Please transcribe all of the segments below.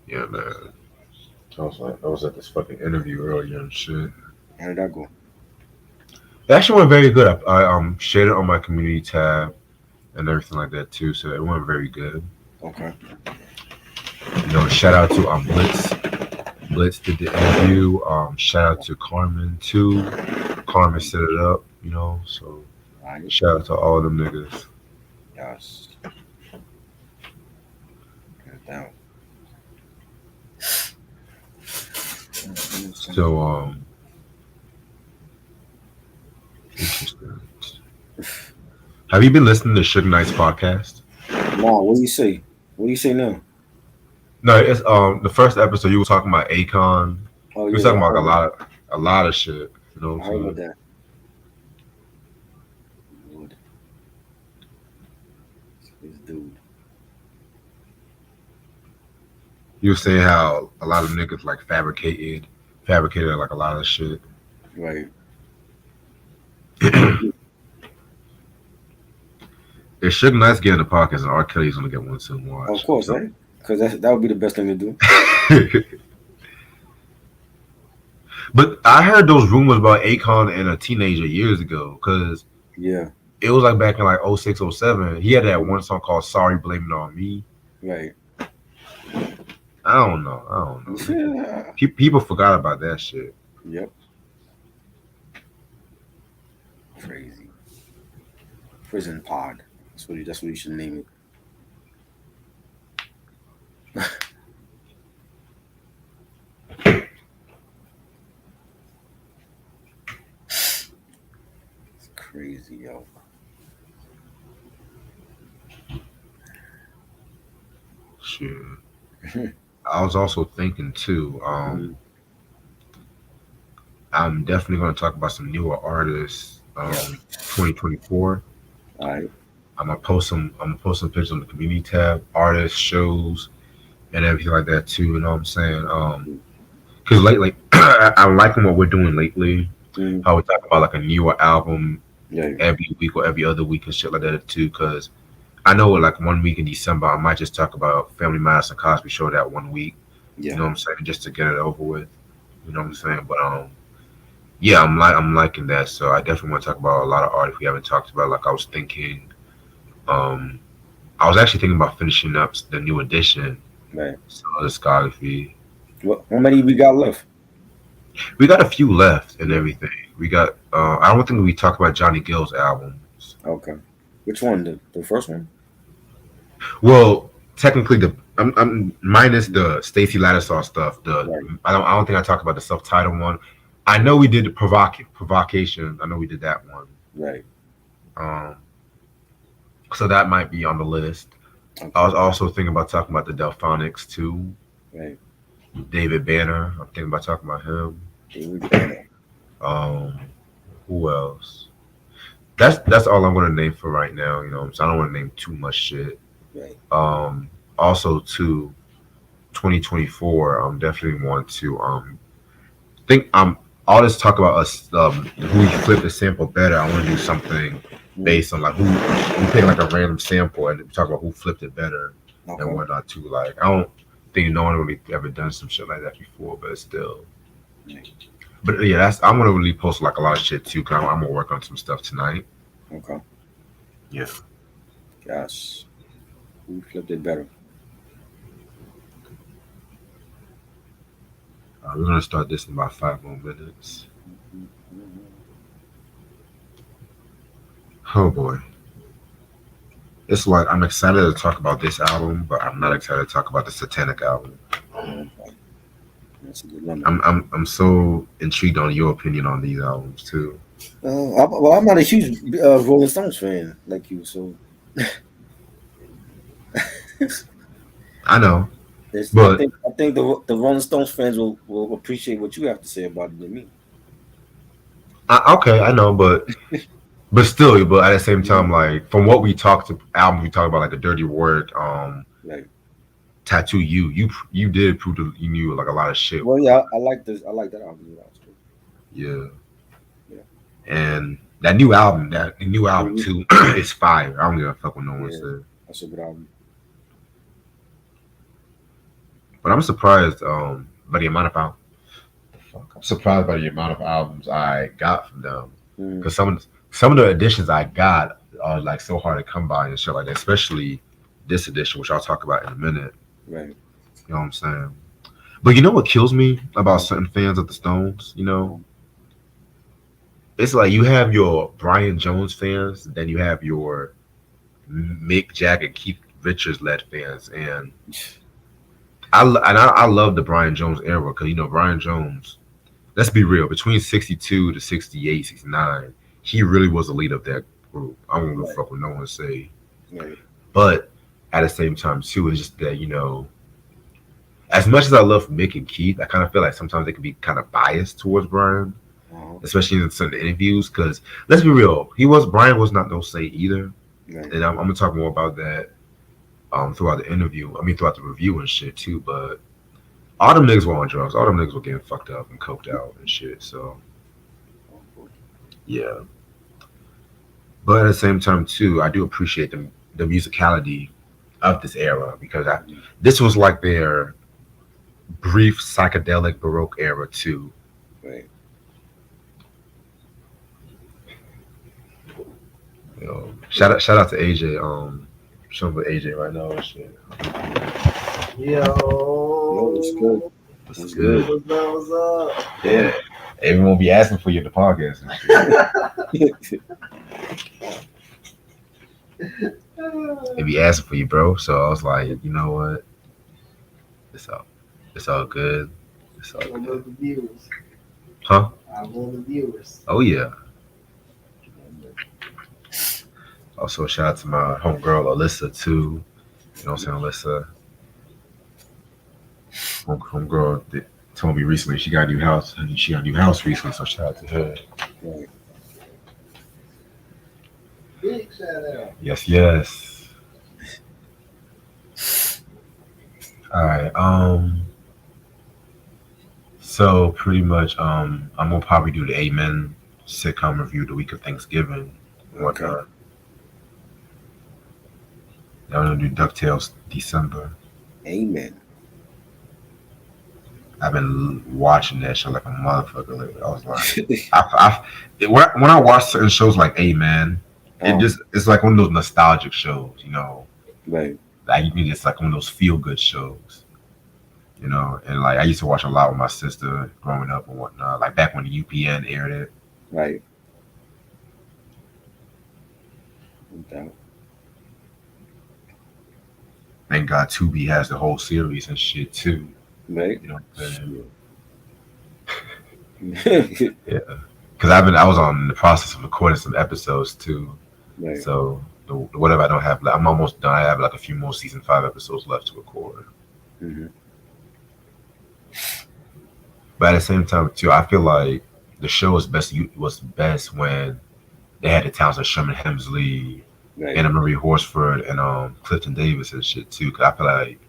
Yeah, man. I was at this fucking interview earlier and shit. How did that go? It actually went very good. I shared it on my community tab and everything like that too. So it went very good. Okay. Shout out to Blitz. Blitz did the interview. Shout out to Carmen too. Carmen set it up. So All right. shout out to all them niggas. Yes. Hands down. So interesting. Have you been listening to Suge Knight's podcast? Nah, what do you say? What do you say now? No, it's the first episode you were talking about Akon. Oh You was yeah, talking yeah, I about heard about a lot of shit. You know I what I'm heard about saying? that. Lord, this dude. You were saying how a lot of niggas like fabricated like a lot of shit. Right. If Suge Knight's getting the podcast and R. Kelly's gonna get one soon, Of watch. course, right? Because that would be the best thing to do. But I heard those rumors about Akon and a teenager years ago because Yeah. it was like back in like '06, '07. He had that one song called "Sorry, Blame It on Me." Right. I don't know. I don't know. Yeah. People forgot about that shit. Yep. Crazy. Prison pod. That's what you should name it. It's crazy, yo. Shit. I was also thinking too. Mhm. I'm definitely going to talk about some newer artists. Yeah. 2024. All right. I'm gonna post some. I'm gonna post some pictures on the community tab, artists, shows, and everything like that too. You know what I'm saying? Because lately, I'm liking what we're doing lately. Mm-hmm. How we talk about like a newer album Yeah. every week or every other week and shit like that too. Because I know like one week in December, I might just talk about Family Matters and Cosby Show that one week. You Yeah. know what I'm saying? Just to get it over with. You know what I'm saying? But yeah, I'm liking that. So I definitely want to talk about a lot of artists we haven't talked about. Like I was thinking, um, I was actually thinking about finishing up the new edition, Right. so the discography. What? How many we got left? We got a few left and Yeah. everything. We got. I don't think we talked about Johnny Gill's albums. Okay. Which one? The first one? Well, technically, I'm minus the Stacey Lattisaw stuff. Right. I don't think I talked about the self-titled one. I know we did the provocation. I know we did that one. Right. Um, so that might be on the list. I Okay. was also thinking about talking about the Delphonics too. Right. David Banner. I'm thinking about talking about him. David Banner. Um, who else? That's all I'm gonna name for right now. So I don't want to name too much shit. Right. Also to 2024, definitely want to think all this talk about us who you flip the sample better. I want to do something Mm. based on like who we take like a random sample and talk about who flipped it better and Okay. whatnot too. Like I don't think no one really ever done some shit like that before, but still. Right. But yeah, I'm gonna really post like a lot of shit too. Cause I'm gonna work on some stuff tonight. Okay. Yeah. Yes. Who flipped it better? We're gonna start this in about 5 more minutes. Oh boy. It's like I'm excited to talk about this album, but I'm not excited to talk about the Satanic album. Okay. That's a dilemma. I'm so intrigued on your opinion on these albums too. Well, I'm not a huge Rolling Stones fan like you, so I know, I but think the Rolling Stones fans will appreciate what you have to say about it than me. okay, I know, but still, but at the same time, Mhm. like from what we talked to albums, we talked about like a Dirty Work, Right. Tattoo. You did prove that you knew like a lot of shit. Well, yeah, I like this. I like that album. Yeah, it's good. Yeah, Yeah. and that new album Mhm. too, is fire. I don't give a fuck what no one Yeah. said. That's a good album. But I'm surprised by the amount of I'm surprised by the amount of albums I got from them. Mm, Because some of the editions I got are like so hard to come by and shit like that. Especially this edition, which I'll talk about in a minute. right. You know what I'm saying? But you know what kills me about Uh, certain fans of the Stones? You know, uh, it's like you have your Brian Jones fans, then you have your Mick Jagger, Keith Richards led fans, and I love the Brian Jones era because you know Brian Jones. Let's be real. Between 62 to 68, 69, he really was the leader of that group. I don't give a right. fuck what no one say. Right. But at the same time, too, it's just that, you know, as much as I love Mick and Keith, I kind of feel like sometimes they can be kind of biased towards Brian, Uh-huh. especially in certain interviews. Because let's be real, Brian was not no say either. Right. And I'm going to talk more about that throughout the interview. I mean, throughout the review and shit, too. But all them niggas were on drugs. All them niggas were getting fucked up and coked out and shit. So, yeah. But at the same time, too, I do appreciate the musicality of this era because this was like their brief psychedelic Baroque era too. Right. You know, shout out to AJ. Showing with AJ right now and shit. No, it's good. Yo, This is It's good. good. what's up? Yeah, everyone be asking for you in the podcast and shit. They be asking for you, bro. So I was like, you know what? It's all good. It's all I love good. the viewers. Huh? I love the viewers. Oh yeah. Also, shout out to my homegirl Alyssa too. You know what I'm saying, Alyssa. Homegirl told me recently she got a new house. She got a new house recently, so shout out to her. Right. Big shout out. Yes, yes. All right. So pretty much, I'm gonna probably do the Amen sitcom review the week of Thanksgiving and Okay. whatnot. I'm gonna do Ducktales December. Amen. I've been watching that show like a motherfucker lately. I was like, when I watch certain shows like Amen, it's like one of those nostalgic shows, you know. Right. Like you can just like one of those feel good shows, you know. And like I used to watch a lot with my sister growing up and whatnot. Like back when the UPN aired it. Right. No doubt. Thank God Tubi has the whole series and shit too. Right. You know what I'm saying? Right. Yeah. Because I was on the process of recording some episodes too. So whatever I don't have, I'm almost done. I have like a few more season 5 episodes left to record. Mm-hmm. But at the same time too, I feel like the show was best when they had the talents of Sherman Hemsley, Right. Anna Marie Horsford, and Clifton Davis and shit too. Cause I feel like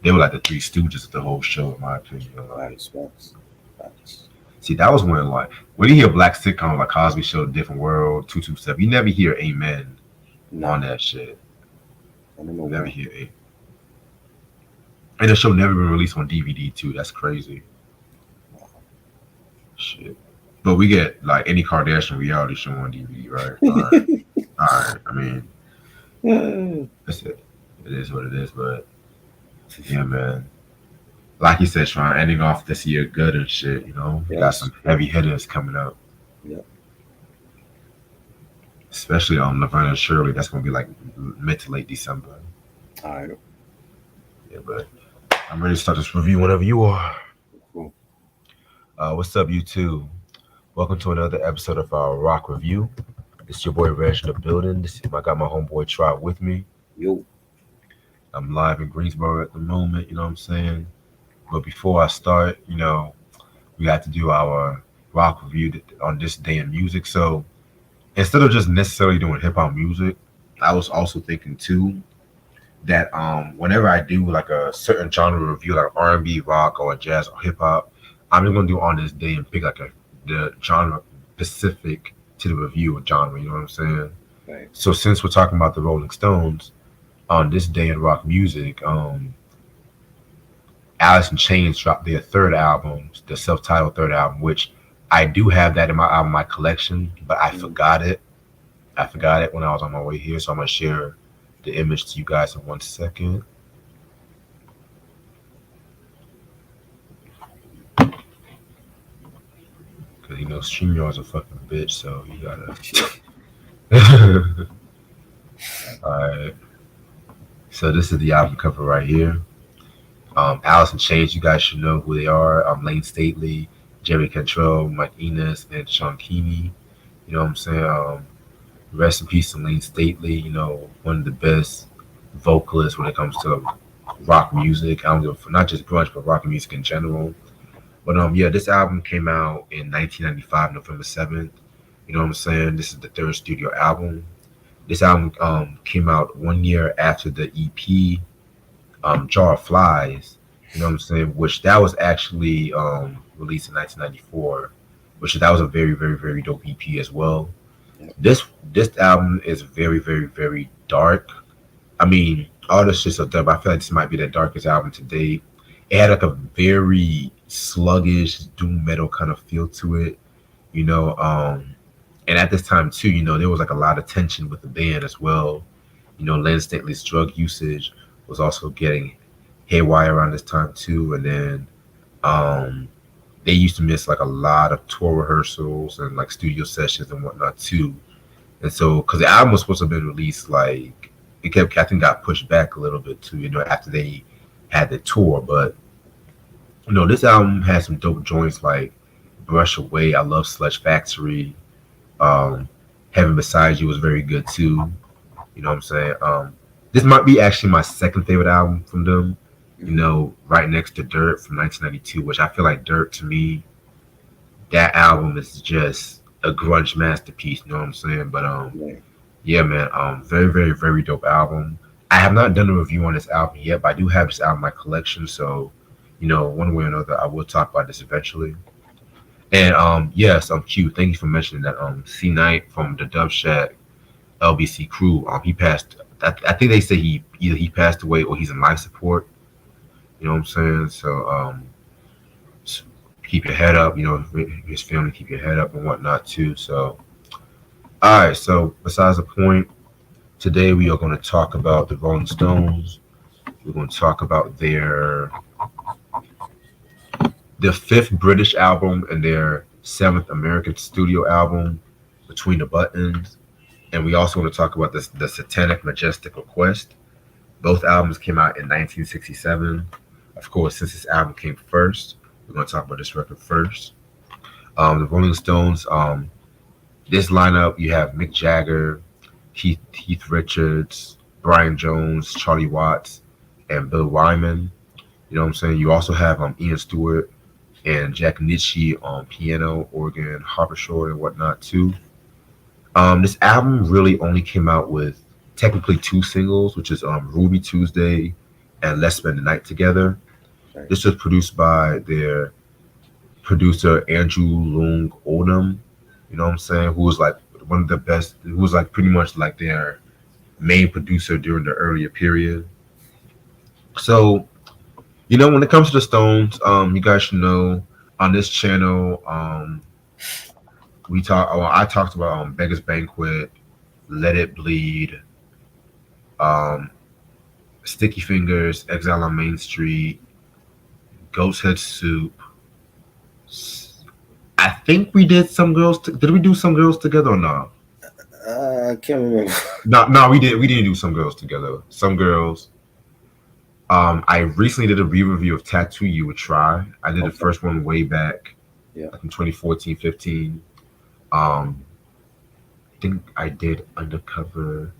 they were like the Three Stooges of the whole show, in my opinion. Like, Facts. see, that was when you hear black sitcoms like Cosby Show, Different World, 227, you never hear Amen No, on that shit. I don't know Never why. hear it. And the show never been released on DVD too. That's crazy. Shit. But we get like any Kardashian reality show on DVD, right? All right. All right. I mean, that's it. It is what it is. But yeah, man. Like you said, Sean, ending off this year good and shit. You know, we got Yes. some heavy hitters coming up. Yep. Especially on Laverne and Shirley. That's gonna be like mid to late December. All right. Yeah, but I'm ready to start this review whenever you are. Cool. What's up, YouTube? Welcome to another episode of our rock review. It's your boy Reg in the building. I got my homeboy Trot with me. Yo. I'm live in Greensboro at the moment, you know what I'm saying? But before I start, you know, we have to do our rock review on this day in music. So instead of just necessarily doing hip hop music, I was also thinking too that whenever I do like a certain genre review, like R&B, rock, or jazz or hip hop, I'm just gonna do on this day and pick like the genre specific to the review of genre. You know what I'm saying? Right. So since we're talking about the Rolling Stones on this day in rock music, Alice in Chains dropped their third album, the self-titled third album, which I do have that in my collection, but I Mm. forgot it. I forgot it when I was on my way here, so I'm gonna share the image to you guys in 1 second. Cause StreamYard's a fucking bitch, so you gotta. Alright. So this is the album cover right here. Alice in Chains, you guys should know who they are. Lane Stately, Jerry Cantrell, Mike Enos, and Sean Keeney. You know what I'm saying? Rest in peace to Lane Stately. One of the best vocalists when it comes to rock music. I don't give a fuck, not just grunge, but rock music in general. But yeah, this album came out in 1995, November 7th. You know what I'm saying? This is the third studio album. This album came out 1 year after the EP Jar of Flies. You know what I'm saying? Which that was actually released in 1994. Which that was a very, very, very dope EP as well. Yeah. This album is very, very, very dark. I mean, all this shit's so dope. I feel like this might be the darkest album to date. It had like a very sluggish doom metal kind of feel to it, you know. And at this time too, there was like a lot of tension with the band as well. Len Stanley's drug usage was also getting haywire around this time too, and then they used to miss like a lot of tour rehearsals and like studio sessions and whatnot too. And so, because the album was supposed to have been released, like it kept, I think, got pushed back a little bit too. After they had the tour, but this album has some dope joints like Brush Away. I love Sledge Factory. Heaven Beside You was very good too. You know what I'm saying? This might be actually my second favorite album from them. Right next to Dirt from 1992, which I feel like Dirt to me, that album is just a grunge masterpiece. You know what I'm saying? But yeah, man, very, very, very dope album. I have not done a review on this album yet, but I do have this album in my collection. So, one way or another, I will talk about this eventually. And yes, Q, thank you for mentioning that. C Knight from the Dub Shack LBC crew, he passed. I think they say either he passed away or he's in life support. You know what I'm saying? So keep your head up. His family, keep your head up and whatnot too. So, all right. So besides the point, today we are going to talk about the Rolling Stones. We're going to talk about their fifth British album and their seventh American studio album, Between the Buttons. And we also want to talk about the Satanic Majestic Request. Both albums came out in 1967. Of course, since this album came first, we're going to talk about this record first. The Rolling Stones, this lineup, you have Mick Jagger, Keith Richards, Brian Jones, Charlie Watts, and Bill Wyman. You know what I'm saying? You also have Ian Stewart and Jack Nitzsche on piano, organ, harpsichord, and whatnot too. This album really only came out with technically two singles, which is Ruby Tuesday and Let's Spend the Night Together. Right. This was produced by their producer Andrew Loong Oldham, you know what I'm saying, who was like one of the best, who was like pretty much like their main producer during the earlier period. So, when it comes to the Stones, you guys should know on this channel, I talked about Beggar's Banquet, Let It Bleed, Sticky Fingers, Exile on Main Street, Ghost Head Soup. I think we did Some Girls. Did we do Some Girls Together or not? I can't remember. No, we didn't do Some Girls Together. Some Girls. I recently did a re-review of Tattoo You Would Try. I did the first one way back, like in 2014, 15. I think I did Undercover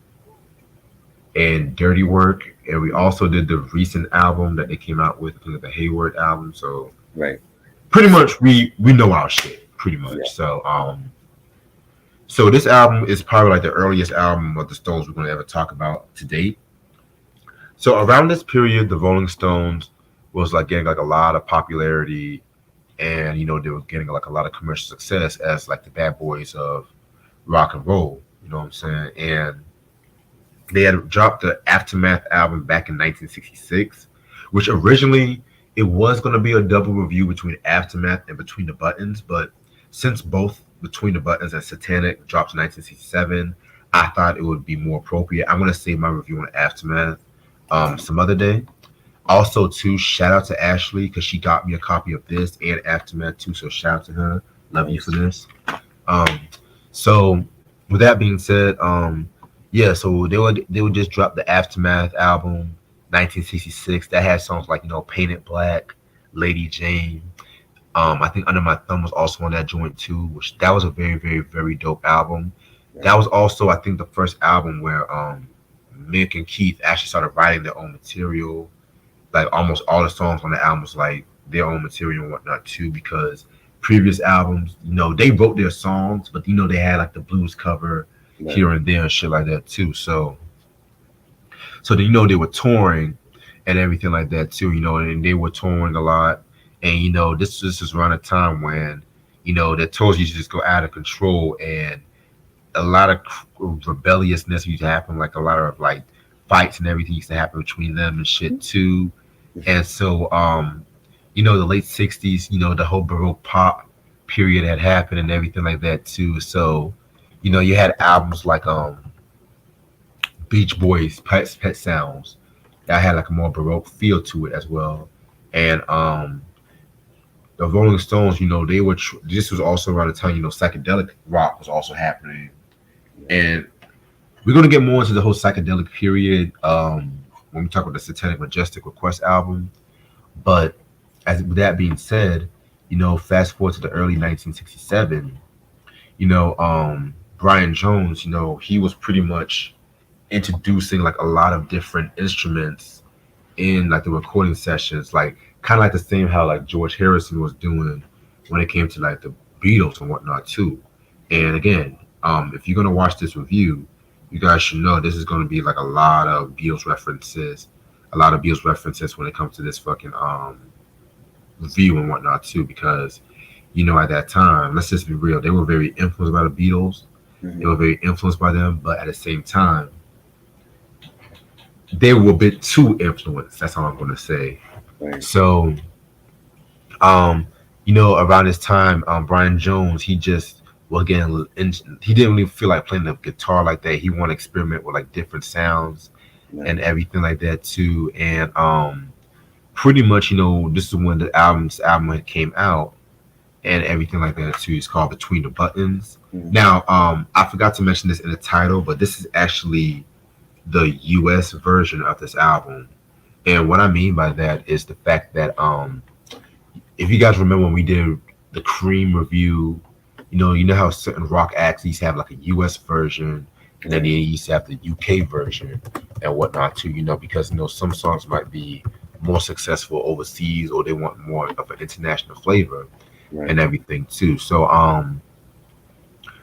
and Dirty Work, and we also did the recent album that they came out with, I think the Hayward album. So right, pretty much we know our shit, pretty much. Yeah. So this album is probably like the earliest album of the Stones we're going to ever talk about to date. So around this period, the Rolling Stones was like getting like a lot of popularity, and they were getting like a lot of commercial success as like the bad boys of rock and roll. You know what I'm saying? And they had dropped the Aftermath album back in 1966, which originally it was going to be a double review between Aftermath and Between the Buttons, but since both Between the Buttons and Satanic dropped in 1967, I thought it would be more appropriate. I'm going to save my review on Aftermath some other day. Also, too, shout out to Ashley because she got me a copy of this and Aftermath too. So shout out to her. Love you for this. Um, so with that being said, yeah, so they would just drop the Aftermath album, 1966. That had songs like Painted Black, Lady Jane. I think Under My Thumb was also on that joint too, which that was a very, very, very dope album. That was also, I think, the first album where Mick and Keith actually started writing their own material. Like almost all the songs on the album was like their own material and whatnot too, because previous albums, they wrote their songs, but they had like the blues cover here and there and shit like that too. So then they were touring and everything like that too, and they were touring a lot. And this is around a time when the tours used to just go out of control, and a lot of rebelliousness used to happen, like a lot of like fights and everything used to happen between them and shit too. And so the late 60s, the whole Baroque pop period had happened and everything like that too. So, you had albums like Beach Boys, Pet Sounds, that had like a more Baroque feel to it as well. And the Rolling Stones, they were. This was also around the time, psychedelic rock was also happening, and we're gonna get more into the whole psychedelic period when we talk about the Satanic Majestic Request album. But as with that being said, fast forward to the early 1967, Brian Jones, he was pretty much introducing like a lot of different instruments in like the recording sessions, like kind of like the same how like George Harrison was doing when it came to like the Beatles and whatnot too. And again, if you're gonna watch this review, you guys should know this is gonna be like a lot of Beatles references, when it comes to this fucking review and whatnot too, because at that time, let's just be real, they were very influenced by the Beatles. They were very influenced by them, but at the same time, they were a bit too influenced. That's all I'm gonna say. Right. So, around this time, Brian Jones, he just was getting, he didn't really feel like playing the guitar like that. He wanted to experiment with like different sounds and everything like that too. And pretty much, this is when this album came out and everything like that too. It's called Between the Buttons. Now, I forgot to mention this in the title, but this is actually the US version of this album. And what I mean by that is the fact that if you guys remember when we did the Cream review, you know how certain rock acts used to have like a US version, and then they used to have the UK version and whatnot too, because some songs might be more successful overseas, or they want more of an international flavor and everything too. So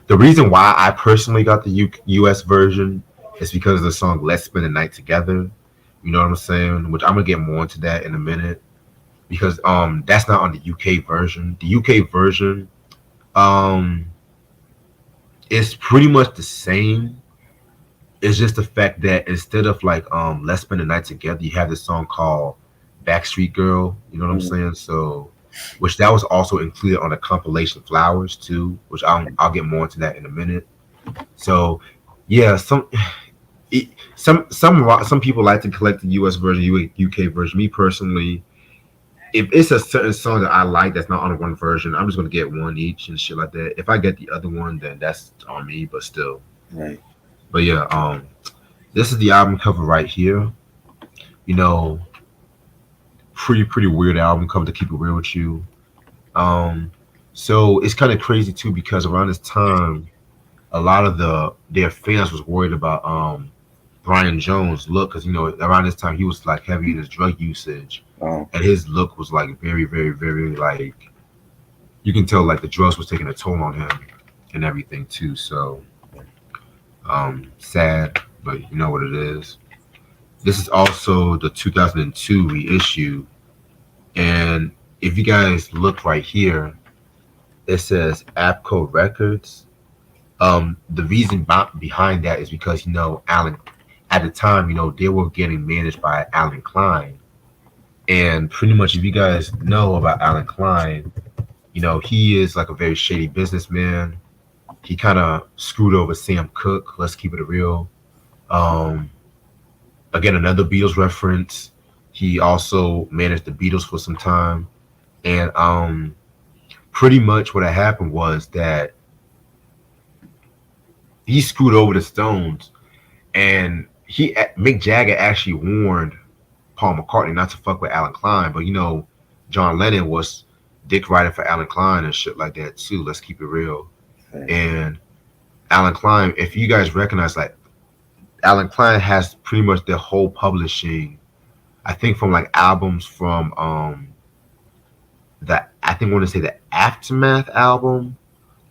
the reason why I personally got the US version is because of the song Let's Spend the Night Together. You know what I'm saying? Which I'm gonna get more into that in a minute, because that's not on the UK version. The UK version is pretty much the same. It's just the fact that instead of like Let's Spend the Night Together, you have this song called Backstreet Girl. You know what I'm saying? So, which that was also included on the compilation Flowers too, which I'll get more into that in a minute. So yeah, some people like to collect the US version, UK version. Me personally, if it's a certain song that I like that's not on one version, I'm just gonna get one each and shit like that. If I get the other one, then that's on me. But still, Right. But yeah, this is the album cover right here. Pretty weird album cover, to keep it real with you. So it's kind of crazy too, because around this time, a lot of their fans was worried about Brian Jones' look, because around this time he was like heavy in his drug usage, and his look was like very, very, very like, you can tell like the drugs was taking a toll on him and everything too. So sad, but you know what it is. This is also the 2002 reissue, and if you guys look right here, it says APCO Records. The reason behind that is because Alan, at the time, they were getting managed by Alan Klein, And pretty much, if you guys know about Alan Klein, he is like a very shady businessman. He kind of screwed over Sam Cooke. Let's keep it real. Um, Again, another Beatles reference. He also managed the Beatles for some time, and pretty much what had happened was that he screwed over the Stones, and Mick Jagger actually warned Paul McCartney not to fuck with Alan Klein, but John Lennon was dick riding for Alan Klein and shit like that too. Let's keep it real. Okay. And Alan Klein, if you guys recognize, like Alan Klein has pretty much the whole publishing. I think from like albums from the I think I want to say the Aftermath album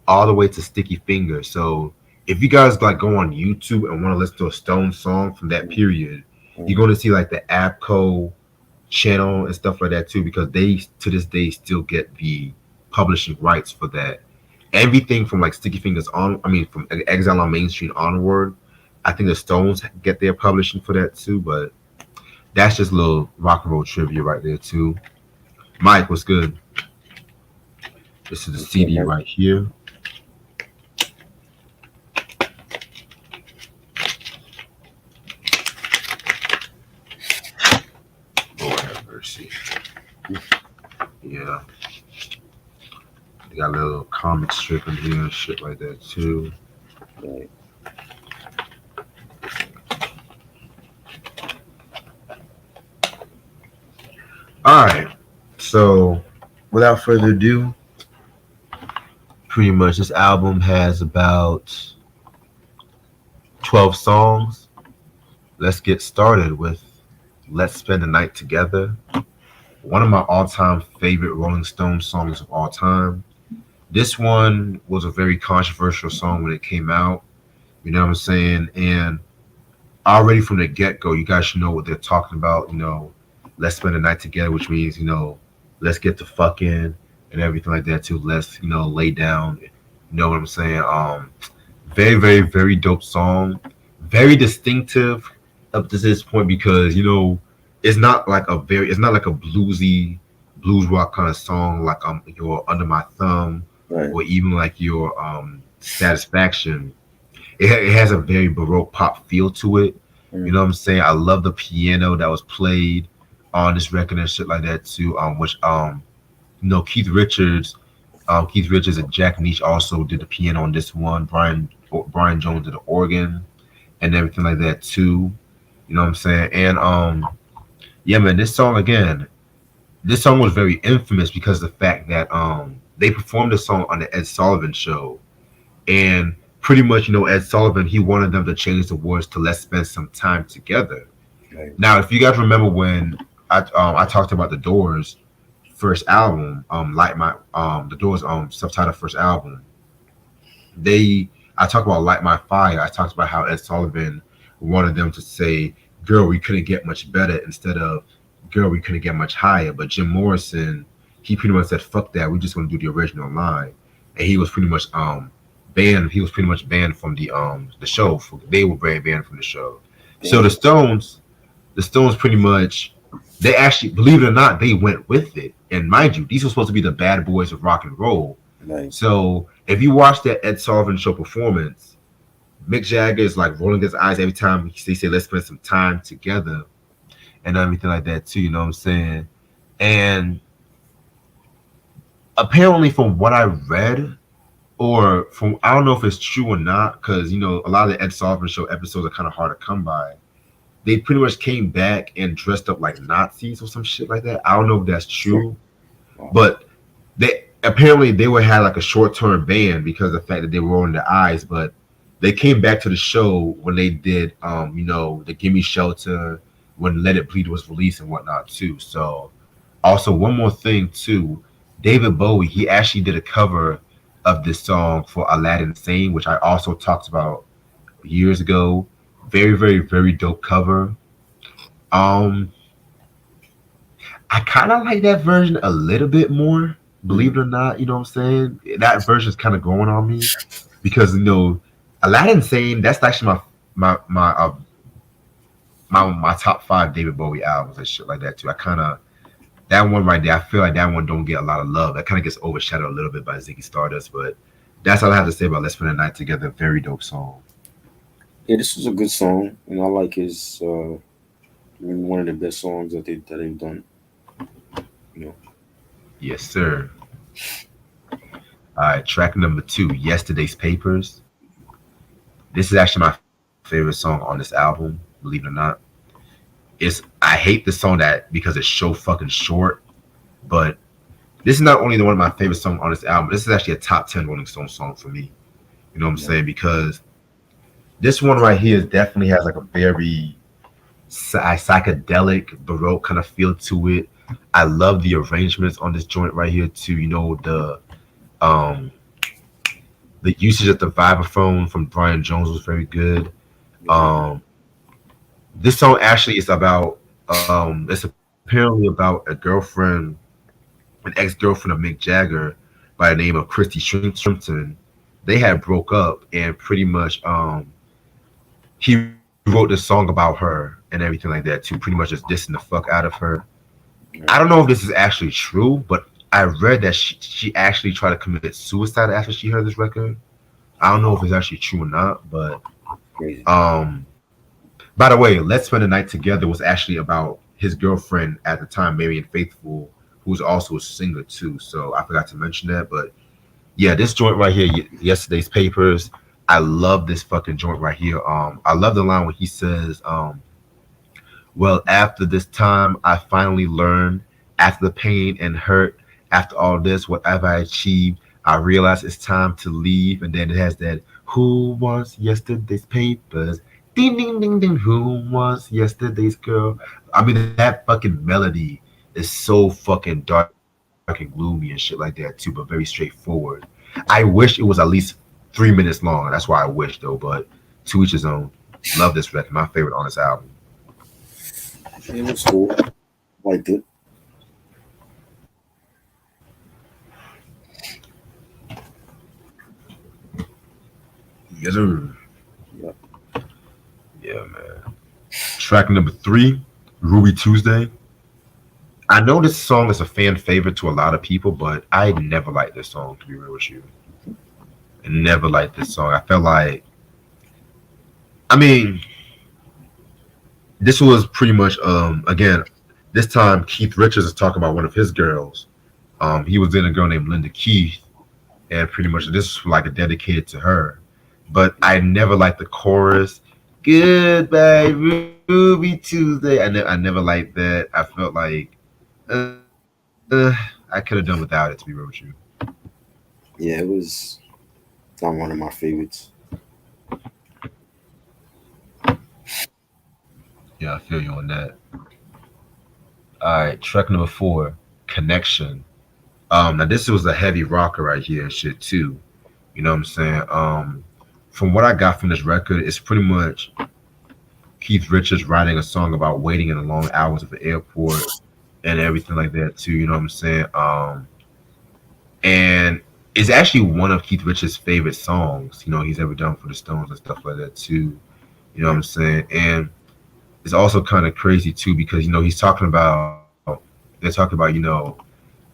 all the way to Sticky Fingers. So if you guys like go on YouTube and want to listen to a Stone song from that period, you're going to see like the Abco channel and stuff like that too, because they to this day still get the publishing rights for that. Everything from like Sticky Fingers on, I mean from Exile on Main Street onward, I think the Stones get their publishing for that too. But that's just a little rock and roll trivia right there too. Mike, what's good? This is the CD right here. Lord have mercy. Yeah. They got a little comic strip in here and shit like that too. Right. Alright. So without further ado, pretty much this album has about 12 songs. Let's get started with Let's Spend the Night Together. One of my all-time favorite Rolling Stones songs of all time. This one was a very controversial song when it came out. You know what I'm saying? And already from the get-go, you guys should know what they're talking about. Let's spend the night together, which means, let's get to fucking and everything like that too. Let's, lay down. You know what I'm saying? Very, very, very dope song. Very distinctive up to this point because, it's not like it's not like a blues rock kind of song like your Under My Thumb, Right. or even like your Satisfaction. It has a very Baroque pop feel to it. You know what I'm saying? I love the piano that was played on this record and shit like that too. Which Keith Richards and Jack Niche also did the piano on this one. Brian Jones did the organ and everything like that too. You know what I'm saying? And yeah, man, this song was very infamous because of the fact that they performed this song on the Ed Sullivan Show, and pretty much, Ed Sullivan, he wanted them to change the words to "Let's spend some time together." Right. Now, if you guys remember when I talked about the Doors' first album, the Doors subtitled first album, I talked about "Light My Fire." I talked about how Ed Sullivan wanted them to say, "Girl, we couldn't get much better," instead of "Girl, we couldn't get much higher." But Jim Morrison, he pretty much said, "Fuck that, we just want to do the original line," and he was pretty much banned. He was pretty much banned from the show. They were very banned from the show. Damn. So the Stones pretty much, they actually, believe it or not, they went with it. And mind you, these were supposed to be the bad boys of rock and roll. Right. So if you watch that Ed Sullivan Show performance, Mick Jagger is like rolling his eyes every time they say, "Let's spend some time together," and everything like that too. You know what I'm saying? And apparently, from what I read, or from, I don't know if it's true or not, because a lot of the Ed Sullivan Show episodes are kind of hard to come by. They pretty much came back and dressed up like Nazis or some shit like that. I don't know if that's true, Wow. but they had like a short-term ban because of the fact that they were rolling their eyes. But they came back to the show when they did, the "Gimme Shelter," when "Let It Bleed" was released and whatnot too. So, also one more thing too, David Bowie, he actually did a cover of this song for Aladdin Sane, which I also talked about years ago. Very, very, very dope cover. I kind of like that version a little bit more, believe it or not. You know what I'm saying? That version is kind of growing on me because Aladdin Sane, that's actually my top 5 David Bowie albums and shit like that too. I kind of that one right there, I feel like that one don't get a lot of love. That kind of gets overshadowed a little bit by Ziggy Stardust, but that's all I have to say about Let's Spend the Night Together. Very dope song. Yeah, this was a good song, and I like his one of the best songs that they've done. You know, Yes, sir. All right, track number two, Yesterday's Papers. This is actually my favorite song on this album, believe it or not. I hate the song that because it's so fucking short, but this is not only the one of my favorite songs on this album. This is actually a top 10 Rolling Stone song for me. You know what I'm yeah, saying? Because this one right here definitely has like a very psychedelic, baroque kind of feel to it. I love the arrangements on this joint right here too. You know um the usage of the vibraphone from Brian Jones was very good. yeah, Um, this song actually is about it's apparently about a girlfriend, an ex-girlfriend of Mick Jagger by the name of Christy Shrimpton. They had broke up, and pretty much he wrote this song about her and everything like that too. Pretty much just dissing the fuck out of her. I yeah. don't know if this is actually true, but I read that she actually tried to commit suicide after she heard this record. I don't know if Wow, it's actually true or not, but crazy. um, by the way, Let's Spend the Night Together was actually about his girlfriend at the time, Marian Faithfull, who was also a singer too. So I forgot to mention that, but yeah, this joint right here, Yesterday's Papers. I love this fucking joint right here. I love the line when he says, well, after this time, I finally learned. After the pain and hurt, after all this, whatever I achieved, I realize it's time to leave. And then it has that, who wants yesterday's papers? Ding, ding, ding, ding. Who wants yesterday's girl? I mean, that fucking melody is so fucking dark and gloomy and shit like that, too, but very straightforward. I wish it was at least 3 minutes long. That's why I wish, though, but to each his own. Love this record. My favorite on this album. It was cool. Liked it. Yes, sir. Yeah. Yeah, man. Track number three, Ruby Tuesday. I know this song is a fan favorite to a lot of people, but I never liked this song, to be real with you. I never liked this song. I felt like, I mean, this was pretty much, again, this time Keith Richards is talking about one of his girls. He was in a girl named Linda Keith, and pretty much this was like a dedicated to her. But I never liked the chorus. Goodbye, Ruby Tuesday. I never liked that. I felt like uh, I could have done without it, to be real with you. Yeah, it was not one of my favorites. Yeah, I feel you on that. All right, track number four, Connection. Now this was a heavy rocker right here and shit too. You know what I'm saying? From what I got from this record, it's pretty much Keith Richards writing a song about waiting in the long hours of the airport and everything like that too. You know what I'm saying? And it's actually one of Keith Richards' favorite songs. You know he's ever done for the Stones and stuff like that too. You know what I'm saying? And it's also kind of crazy too because he's talking about they're talking about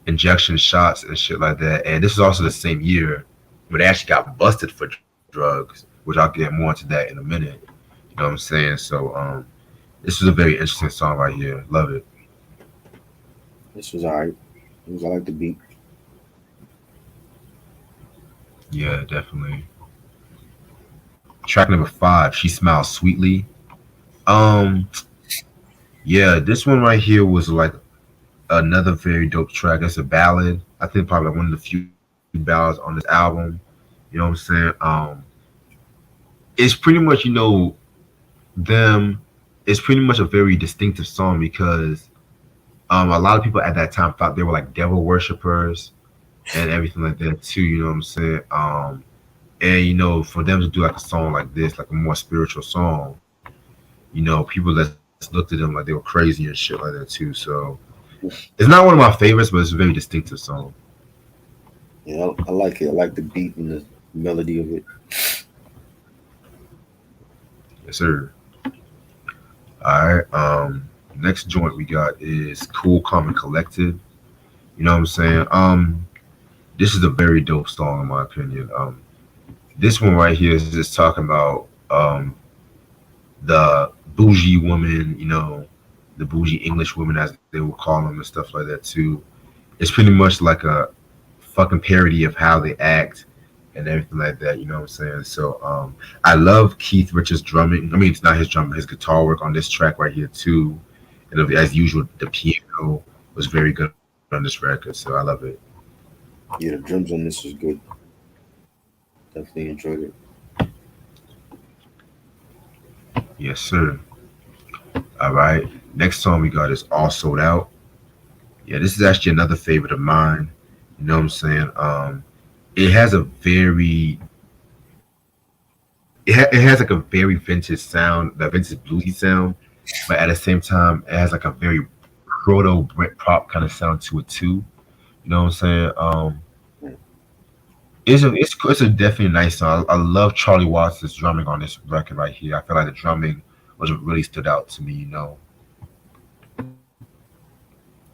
injection shots and shit like that. And this is also the same year when they actually got busted for drugs, which I'll get more into that in a minute. You know what I'm saying? So this was a very interesting song right here. Love it. This was alright. It was I like the beat. Yeah, definitely. Track number five, She Smiles Sweetly. Um, yeah, this one right here was like another very dope track. It's a ballad. I think probably one of the few ballads on this album. You know what I'm saying? It's pretty much, them. It's pretty much a very distinctive song because a lot of people at that time thought they were like devil worshippers and everything like that too. You know what I'm saying? And for them to do like a song like this, like a more spiritual song, people that looked at them like they were crazy and shit like that too. So it's not one of my favorites, but it's a very distinctive song. Yeah, I like it. I like the beat and the melody of it. Yes, sir. All right. Next joint we got is Cool, Calm, and Collected. You know what I'm saying? This is a very dope song in my opinion. This one right here is just talking about the bougie woman, the bougie English woman as they would call them and stuff like that too. It's pretty much like a fucking parody of how they act and everything like that. You know what I'm saying? So I love Keith Richards' drumming. I mean, it's not his drumming, his guitar work on this track right here too. And as usual, the piano was very good on this record, so I love it. Yeah, the drums on this was good. Definitely enjoyed it. Yes, sir. All right. Next song we got is All Sold Out. Yeah, this is actually another favorite of mine. You know what I'm saying? It has a very it has like a very vintage sound, that vintage bluesy sound, but at the same time, it has like a very proto Britpop kind of sound to it too. You know what I'm saying? It's a definitely nice song. I love Charlie Watts' drumming on this record right here. I feel like the drumming was what really stood out to me.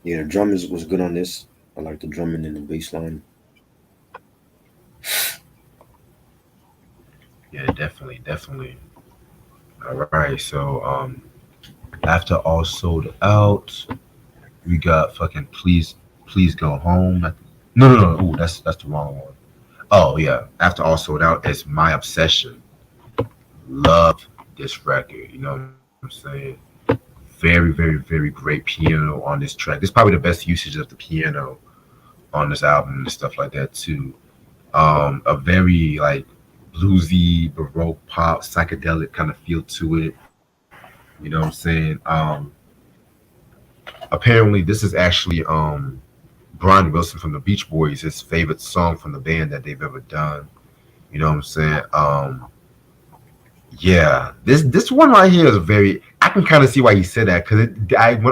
Yeah, the drumming was good on this. I like the drumming and the bass line. Yeah, definitely, definitely. All right, so after All Sold Out, we got fucking Please Go Home. No, no, no. Ooh, that's the wrong one. Oh yeah, after All Sold Out is My Obsession. Love this record. You know what I'm saying? Very, very, very great piano on this track. This is probably the best usage of the piano on this album and stuff like that too. A very like bluesy, baroque pop, psychedelic kind of feel to it. You know what I'm saying? Apparently this is actually Brian Wilson from the Beach Boys, his favorite song from the band that they've ever done. You know what I'm saying? Yeah, this one right here is very. I can kind of see why he said that because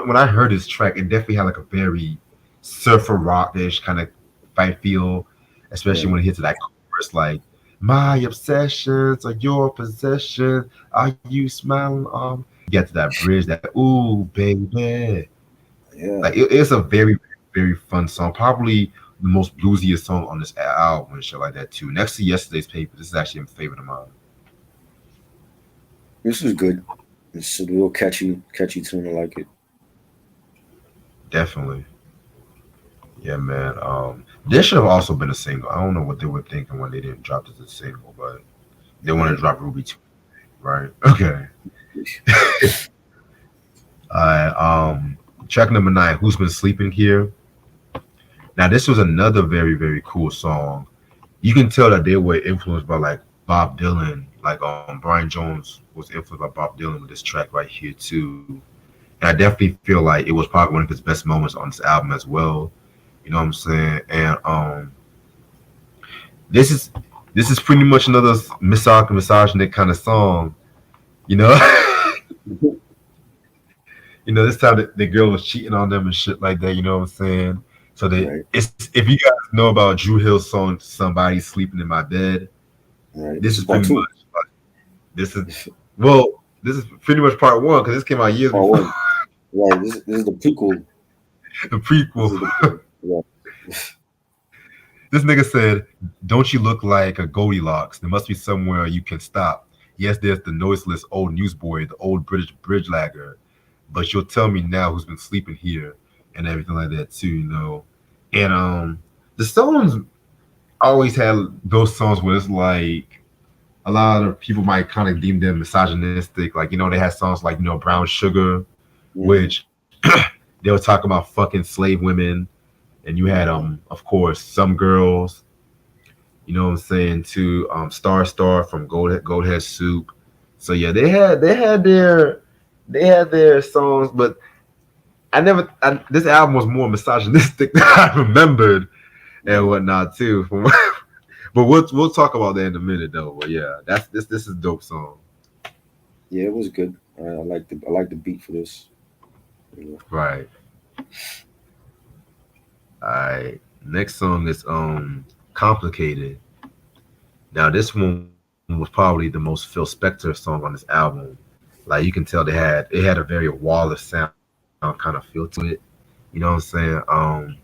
when I heard this track, it definitely had like a very surfer rock-ish kind of fight feel, especially Yeah, when it hits that chorus like "My obsessions are your possession. Are you smiling on?" You get to that bridge, that "Ooh, baby." yeah. Like it's a very, very fun song. Probably the most bluesiest song on this album and shit like that too. Next to Yesterday's Paper, this is actually a favorite of mine. This was good. It's a real catchy tune. I like it. Definitely. Yeah, man. This should have also been a single. I don't know what they were thinking when they didn't drop this as a single, but they want to Right. drop Ruby too, right? Okay. Alright, track number 9, Who's Been Sleeping Here? Now this was another very, very cool song. You can tell that they were influenced by like Bob Dylan. Like Brian Jones was influenced by Bob Dylan with this track right here too. And I definitely feel like it was probably one of his best moments on this album as well. You know what I'm saying? And this is this is pretty much another misogynistic kind of song. You know, this time the girl was cheating on them and shit like that. You know what I'm saying? So Right. it's if you guys know about Drew Hill's song "Somebody Sleeping in My Bed," Right. this This is is part pretty two. much like, this is this is pretty much part one because this came out years Part before one. Right. This is the prequel. the This prequel. is the prequel. Yeah. This nigga said, "Don't you look like a Goldilocks? There must be somewhere you can stop. Yes, there's the noiseless old newsboy, the old British bridge lagger, but you'll tell me now who's been sleeping here and everything like that too, you know." And the Stones always had those songs where it's like a lot of people might kind of deem them misogynistic. Like, they had songs like, Brown Sugar, Hmm. which they would talk about fucking slave women. And you had, of course, Some Girls, you know what I'm saying, too. Star Star from Goldhead Soup. So yeah, they had their songs, but this album was more misogynistic than I remembered and Hmm. whatnot too. But we'll talk about that in a minute though. But yeah, this is a dope song. Yeah, it was good. I like the beat for this. You know. Right. Alright. Next song is Complicated. Now this one was probably the most Phil Spector song on this album. Like you can tell it had a very Wallace sound to it. kind of feel to it. You know what I'm saying?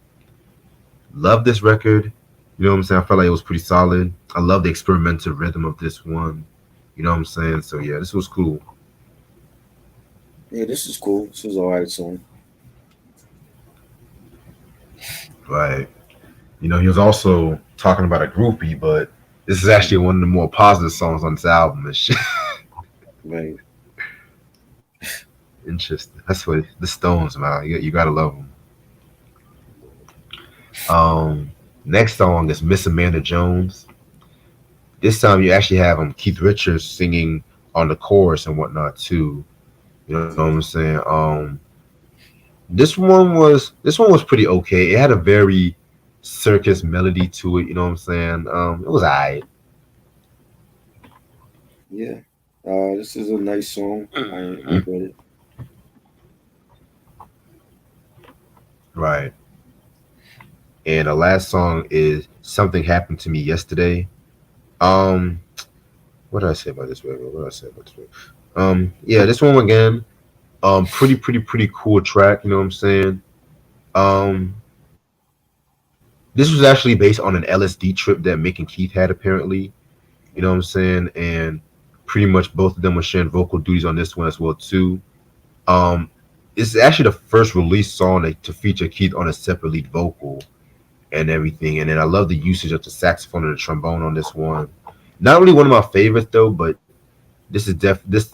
Love this record. You know what I'm saying? I felt like it was pretty solid. I love the experimental rhythm of this one. You know what I'm saying? So yeah, this was cool. Yeah, this is cool. This is alright song. Like, he was also talking about a groupie, but this is actually one of the more positive songs on this album and shit. Right. Interesting. That's what the Stones, man. You gotta love them. Um, Next song is Miss Amanda Jones. This time you actually have Keith Richards singing on the chorus and whatnot too. You know what I'm saying? This one was pretty okay. It had a very circus melody to it. You know what I'm saying? It was alright. Yeah. This is a nice song. I enjoyed it. Right. And the last song is Something Happened to Me Yesterday. Um, what did I say about this record? What did I say about this record? Yeah, this one again. Pretty cool track. You know what I'm saying? Um, this was actually based on an LSD trip that Mick and Keith had apparently. You know what I'm saying? And pretty much both of them were sharing vocal duties on this one as well too. Um, it's actually the first release song to feature Keith on a separate lead vocal and everything. And then I love the usage of the saxophone and the trombone on this one. Not really one of my favorites though, but this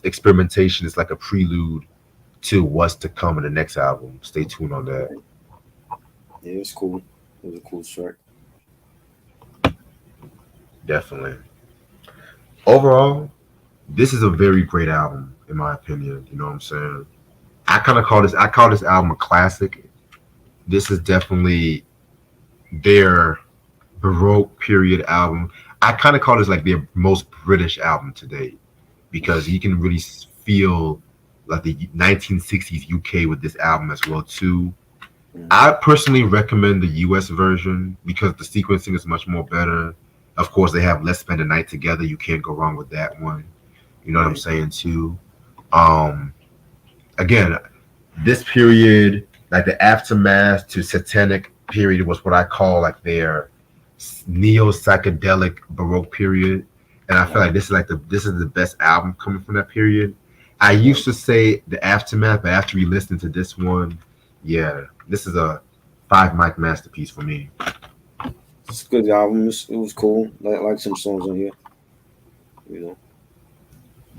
experimentation is like a prelude to what's to come in the next album. Stay tuned on that. Right. Yeah, it's cool. It was a cool track. Definitely. Overall, this is a very great album in my opinion. You know what I'm saying? I call this album a classic. This is definitely their Baroque period album. I kind of call this like their most British album to date because you can really feel like the 1960s UK with this album as well too. Mm-hmm. I personally recommend the US version because the sequencing is much more better. Of course, they have Let's Spend the Night Together. You can't go wrong with that one. You know what I'm Right. saying too. Um, Again, this period, like the aftermath to Satanic period, was what I call like their neo psychedelic Baroque period, and I feel like Right. this is the best album coming from that period. I used Right. to say the aftermath, but after we listened to this one, yeah, this is a five mic masterpiece for me. It's a good album. It was cool. Like some songs on here. You know.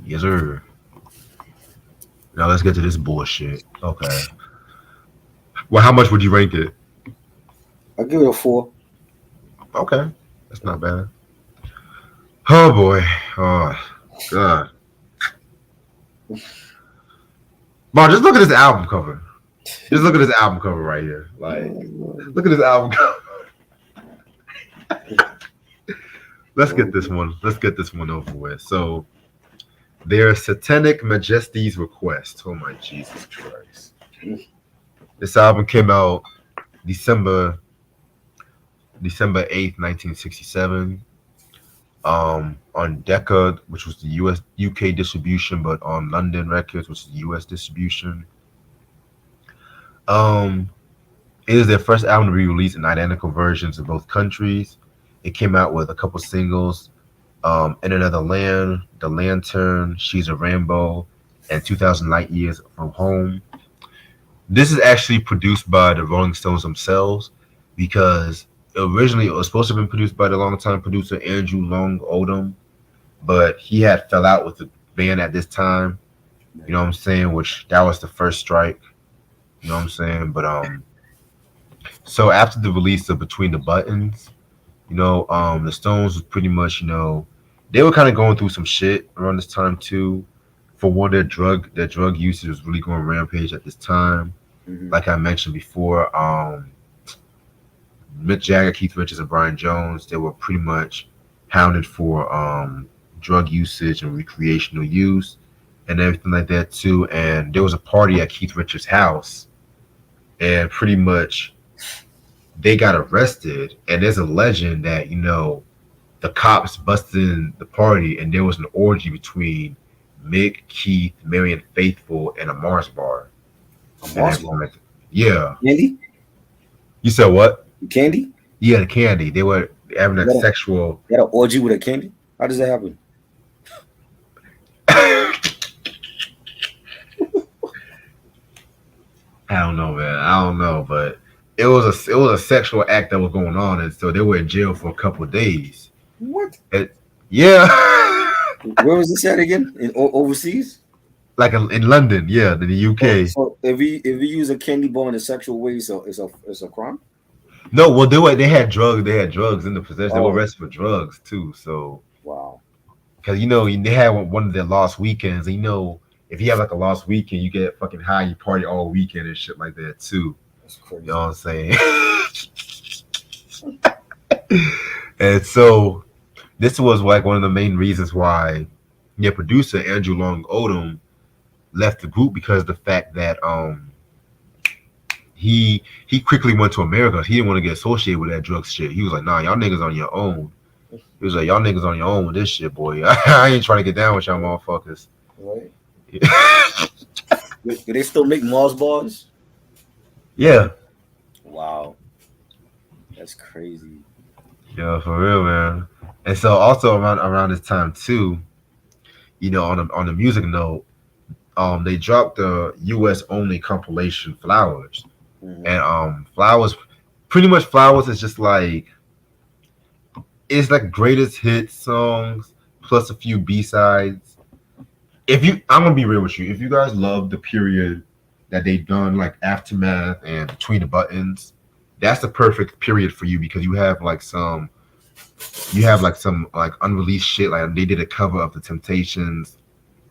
Yes, sir. Now let's get to this bullshit. Okay. Well, how much would you rank it? I give it a 4. Okay, that's not bad. Oh boy. Oh god. Bro, just look at this album cover. Just look at this album cover right here. Like, look at this album cover. Let's get this one. Let's get this one over with. So, their Satanic Majesty's Request. Oh my Jesus Christ. This album came out December December 8th, 1967. On Decca, which was the US UK distribution, but on London Records, which is the US distribution. Um, it is their first album to be released in identical versions in both countries. It came out with a couple singles, In Another Land, The Lantern, She's a Rainbow, and 2000 Light Years from Home. This is actually produced by the Rolling Stones themselves because originally it was supposed to have been produced by the longtime producer Andrew Long Oldham, but he had fell out with the band at this time. You know what I'm saying? Which that was the first strike. You know what I'm saying? But so after the release of Between the Buttons, the Stones was pretty much, they were kind of going through some shit around this time too. For one, their drug usage was really going rampage at this time. Hmm. Like I mentioned before, Mick Jagger, Keith Richards, and Brian Jones, they were pretty much hounded for drug usage and recreational use and everything like that too. And there was a party at Keith Richards' house, and pretty much they got arrested. And there's a legend that the cops busted in the party, and there was an orgy between Mick, Keith, Marion Faithful, and a Mars bar. A and Mars everything bar. like that. Yeah. Candy? You said what? Candy? Yeah, the candy. They were having You that got a, sexual. you got an orgy with a candy? How does that happen? I don't know, man. I don't know, but it was a sexual act that was going on, and so they were in jail for a couple of days. What? It, yeah, Where was this at again? Overseas? like in London, yeah, in the So, UK. so if you use a candy bar in a sexual way, so it's a crime. No, well, they had drugs. They had drugs in the possession. They were Oh arrested for drugs too. So, wow, because they had one of their lost weekends. And, if you have like a lost weekend, you get fucking high, you party all weekend and shit like that too. that's You know crazy. what I'm saying? And so this was like one of the main reasons why your producer Andrew Long Odom left the group, because of the fact that he quickly went to America. He didn't want to get associated with that drug shit. He was like, nah, y'all niggas on your own. He was like, y'all niggas on your own with this shit, boy. I ain't trying to get down with y'all motherfuckers. Right? Do they still make Mars bars? Yeah. Wow, that's crazy. Yeah, for real, man. And so also around this time too, on the music note, they dropped the US only compilation Flowers. Hmm. And Flowers, pretty much Flowers is just like, it's like greatest hit songs plus a few B-sides. I'm gonna be real with you, if you guys love the period that they've done, like Aftermath and Between the Buttons, that's the perfect period for you, because you have some like unreleased shit. Like they did a cover of the Temptations,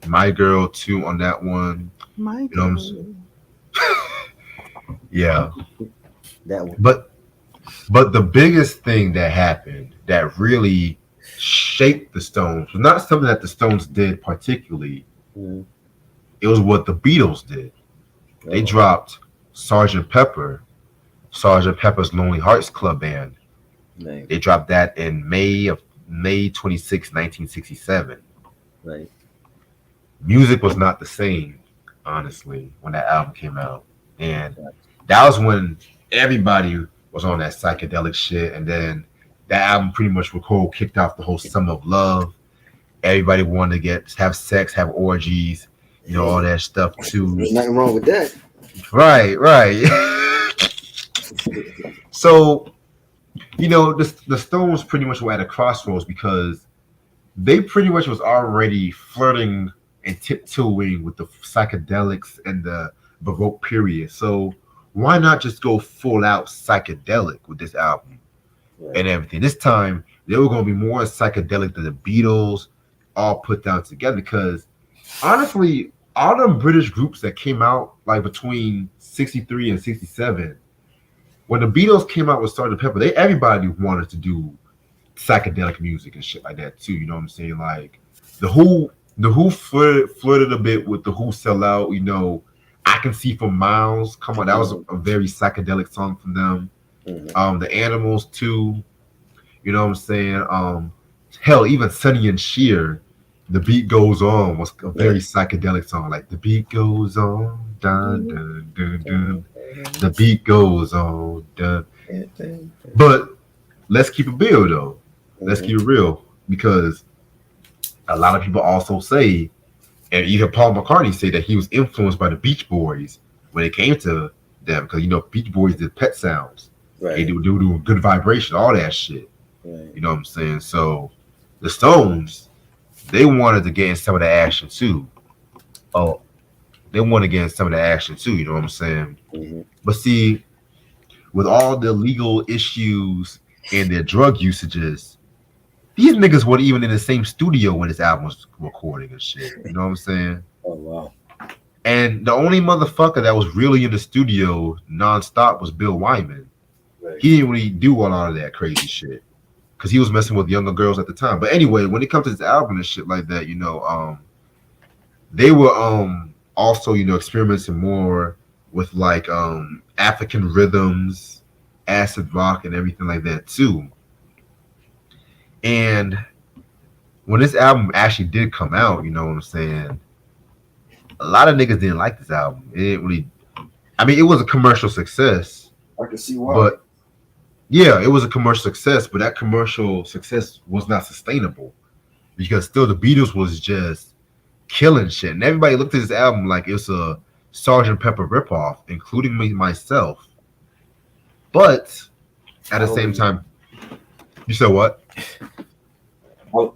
My Girl too on that one. My You know what I'm God. saying? Yeah. That one. But the biggest thing that happened that really shaped the Stones was not something that the Stones did particularly. Hmm. It was what the Beatles did. They Oh, dropped Sergeant Pepper, Sergeant Pepper's Lonely Hearts Club Band. man, They dropped that in May 26, 1967. right. Music was not the same, honestly, when that album came out. And that was when everybody was on that psychedelic shit. And then that album pretty much kicked off the whole summer of love. Everybody wanted to have sex, have orgies, all Hey, that stuff too. there's nothing wrong with that. Right, right. So, the Stones pretty much were at a crossroads, because they pretty much was already flirting and tiptoeing with the psychedelics and the Baroque period. So why not just go full out psychedelic with this album Right. and everything? This time they were going to be more psychedelic than the Beatles all put down together. Because honestly, all them British groups that came out like between 63 and 67, when the Beatles came out with Sgt. Pepper, everybody wanted to do psychedelic music and shit like that too. You know what I'm saying? Like the Who flirted a bit with the Who Sell Out. I Can See for Miles. Come on, that was a very psychedelic song from them. Hmm. The Animals too. You know what I'm saying? Hell, even Sonny and Cher, The Beat Goes On was a very Right. psychedelic song. Like the beat goes on, dun dun dun dun. The beat goes on, dun. But let's keep it real though. Let's Hmm. keep it real, because a lot of people also say, and even Paul McCartney said, that he was influenced by the Beach Boys when it came to them, because Beach Boys did Pet Sounds. They Right. do good vibration, all that shit. Right. You know what I'm saying? So the Stones, they wanted to get in some of the action too. Oh, they want to get in some of the action too. You know what I'm saying? Hmm. But see, with all the legal issues and their drug usages, these niggas weren't even in the same studio when this album was recording and shit. You know what I'm saying? Oh wow. And the only motherfucker that was really in the studio nonstop was Bill Wyman. Right. He didn't really do a lot of that crazy shit, because he was messing with younger girls at the time. But anyway, when it comes to this album and shit like that, they were also experimenting more with like African rhythms, acid rock, and everything like that too. And when this album actually did come out, you know what I'm saying, a lot of niggas didn't like this album. It didn't really I mean, it was a commercial success, I can see why. but yeah, it was a commercial success, but that commercial success was not sustainable because still the Beatles was just killing shit, and everybody looked at this album like it's a Sergeant Pepper ripoff, including me myself. But at I the don't same even. time, you said what?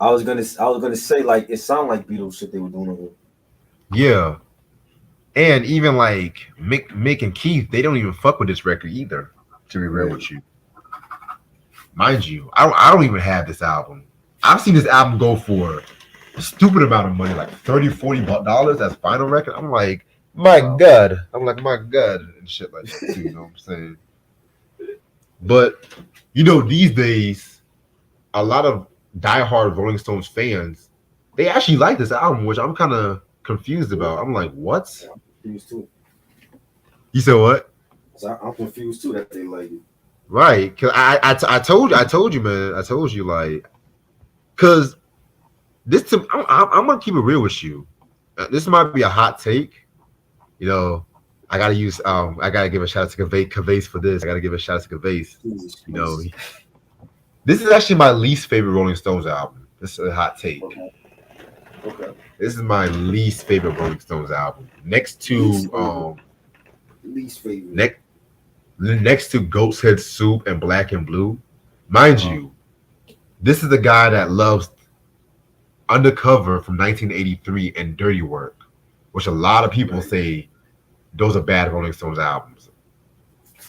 I was gonna say like it sounded like Beatles shit they were doing over Yeah, and even like Mick and Keith, they don't even fuck with this record either. To be there. real Right. with you, mind you, I don't even have this album. I've seen this album go for a stupid amount of money, like 30 $40 as final record. I'm like, my Wow. God. I'm like, my God, and shit like that too. You know what I'm saying? But these days, a lot of diehard Rolling Stones fans, they actually like this album, which I'm kind of confused Yeah. about. I'm like, what? I'm confused too. You said what? So I'm confused too that they like it. Right? Cause I told you, man. I told you, like, cause I'm gonna keep it real with you. This might be a hot take. You know, I gotta give a shout out to Cavase for this. I gotta give a shout out to Cavase. Jesus You know, Christ. this is actually my least favorite Rolling Stones album. This is a hot take. Okay. Okay. This is my least favorite Rolling Stones album. Next Least to favorite. Least favorite. next next to Goat's Head Soup and Black and Blue. Mind Uh-huh. you, this is the guy that loves Undercover from 1983 and Dirty Work, which a lot of people Right. say those are bad Rolling Stones albums.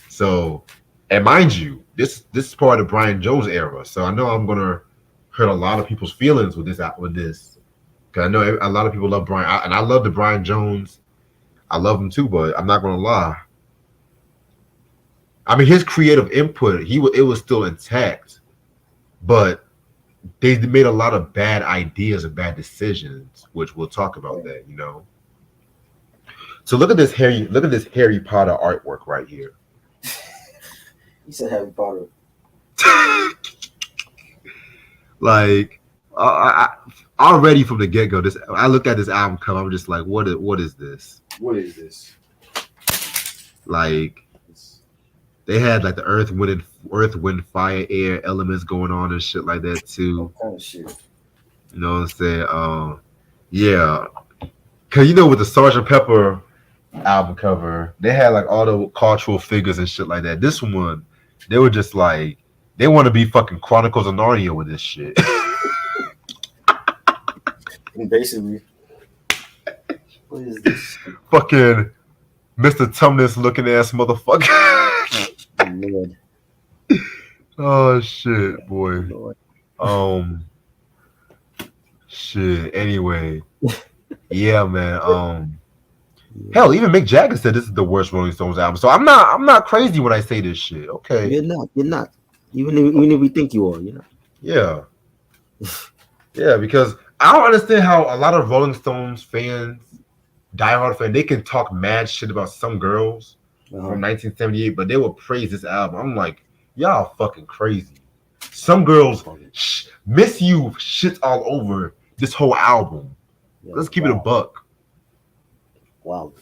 So, and mind you, this is part of the Brian Jones era. So I know I'm gonna hurt a lot of people's feelings with this. Cause I know a lot of people love Brian, and I love the Brian Jones. I love him too, but I'm not gonna lie. I mean, his creative input, it was still intact, but they made a lot of bad ideas and bad decisions, which we'll talk about Right. that. So look at this Harry Potter artwork right here. He said Harry Potter. Like already from the get go, this I look at this album cover, I'm just like, what is this? What is this? Like It's they had like the earth, wind, fire, air elements going on and shit like that too. all kind of shit. You know what I'm saying? Yeah, cause with the Sergeant Pepper album cover, they had like all the cultural figures and shit like that. This one, they were just like they want to be fucking Chronicles of Narnia with this shit. And basically, what is this? Fucking Mr. Tumnus looking ass motherfucker. Oh, Lord. Oh shit, boy. Lord. Um, shit. Anyway, yeah, man. Hell, even Mick Jagger said this is the worst Rolling Stones album. So I'm not crazy when I say this shit. Okay. You're not. You're not. Even if we think you are, you're not. Yeah. Yeah, because I don't understand how a lot of Rolling Stones fans, diehard fans, they can talk mad shit about some girls from 1978, but they will praise this album. I'm like, y'all fucking crazy. Some girls Miss You shits all over this whole album. Yeah, Let's keep it a buck. Wow.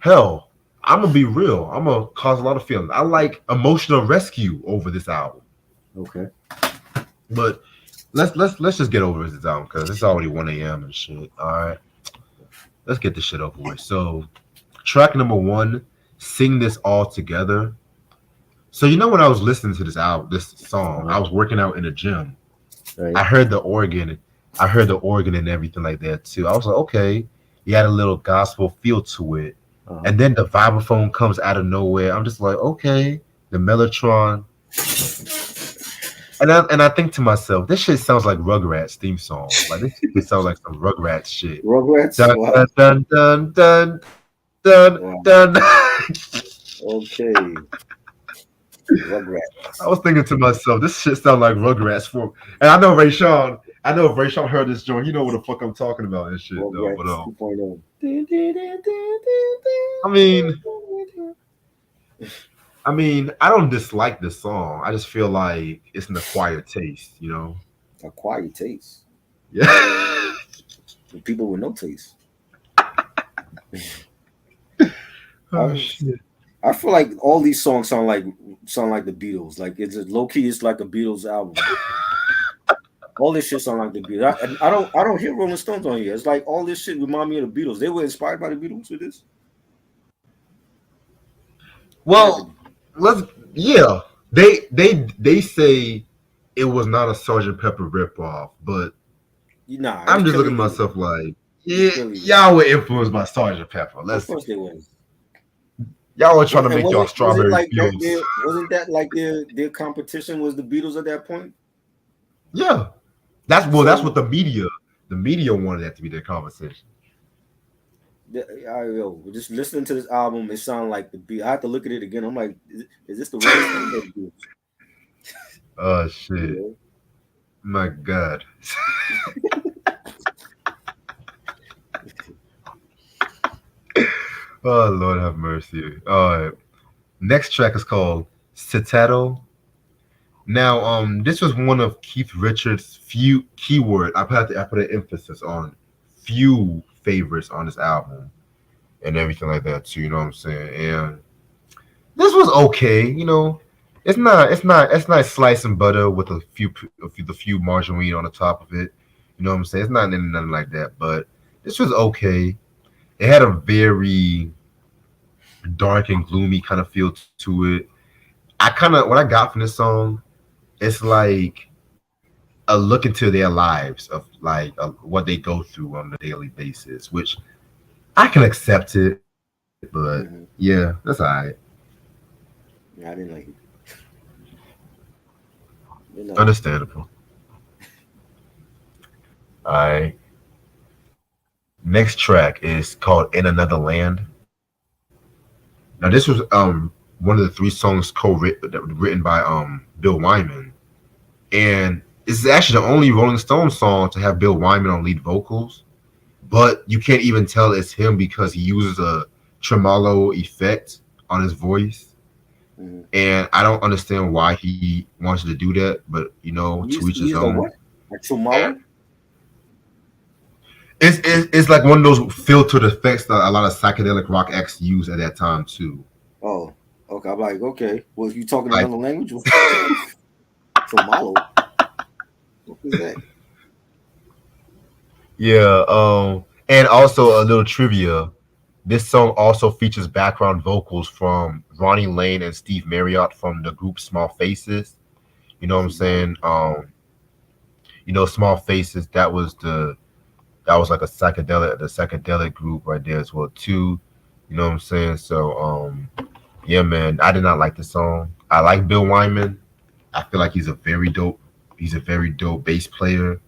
Hell, I'm gonna be real. I'm gonna cause a lot of feelings. I like Emotional Rescue over this album, Okay. but let's just get over this album because it's already 1 a.m. and shit. All right, let's get this shit over with. So, track number 1, Sing This All Together. So when I was listening to this song, I was working out in the gym. Right. I heard the organ. And everything like that too. I was like, okay, you had a little gospel feel to it. And then the vibraphone comes out of nowhere. I'm just like, okay, the Mellotron. And I think to myself, this shit sounds like Rugrats theme song. Like this shit sounds like some Rugrats shit. Rugrats. Dun Wow. dun dun dun dun Wow. dun. Okay. Rugrats. I was thinking to myself, this shit sounds like Rugrats and I know Ray Sean. I know if Ray Sean heard this joint, he know what the fuck I'm talking about and shit though. Rugrats But 2.0. I mean, I don't dislike this song. I just feel like it's an acquired taste, Acquired taste. Yeah. The people with no taste. I, Oh shit. I feel like all these songs sound like the Beatles. Like it's a low key. It's like a Beatles album. All this shit sound like the Beatles. I don't hear Rolling Stones on here. It's like all this shit remind me of the Beatles. They were inspired by the Beatles with this. They had to Well, let's yeah. They say it was not a Sergeant Pepper ripoff, but nah. I'm It's just looking at clearly myself like, it's yeah, clearly y'all were influenced by Sergeant Pepper. of Let's course they was. y'all were trying to And make y'all was it strawberry like that? fields. Wasn't that like their competition was the Beatles at that point? Yeah, that's So what the media wanted that to be their conversation. just listening to this album, it sounded like the beat. I have to look at it again. I'm like, is this the Rolling Stones or the Beatles? Oh You shit, know? my god. Oh Lord have mercy. All right, next track is called Citato. Now, this was one of Keith Richards' few keyword. I put an emphasis on few favorites on this album and everything like that too. You know what I'm saying? And this was okay. It's not slice and butter with the few margarine on the top of it. You know what I'm saying? It's not nothing like that. But this was okay. It had a very dark and gloomy kind of feel to it. What I got from this song, it's like a look into their lives of like what they go through on a daily basis, which I can accept it, but yeah, Mm-hmm. that's all right. Yeah, I didn't like it. Didn't like it. Understandable. All right. Next track is called "In Another Land." Now, this was one of the three songs written by Bill Wyman, and it's actually the only Rolling Stones song to have Bill Wyman on lead vocals. But you can't even tell it's him because he uses a tremolo effect on his voice, Mm-hmm. and I don't understand why he wants to do that. But to each He his used a own. what? A tremolo? It's like one of those filtered effects that a lot of psychedelic rock acts use at that time too. Oh, okay. I'm like, okay. Well, you talking Like, another language? Tremolo? What is that? yeah, and also a little trivia. This song also features background vocals from Ronnie Lane and Steve Marriott from the group Small Faces. You know what I'm Tremolo. saying? Small Faces. That was like the psychedelic group right there as well too. You know what I'm saying? So yeah, man, I did not like the song. I like Bill Wyman. I feel like he's a very dope bass player,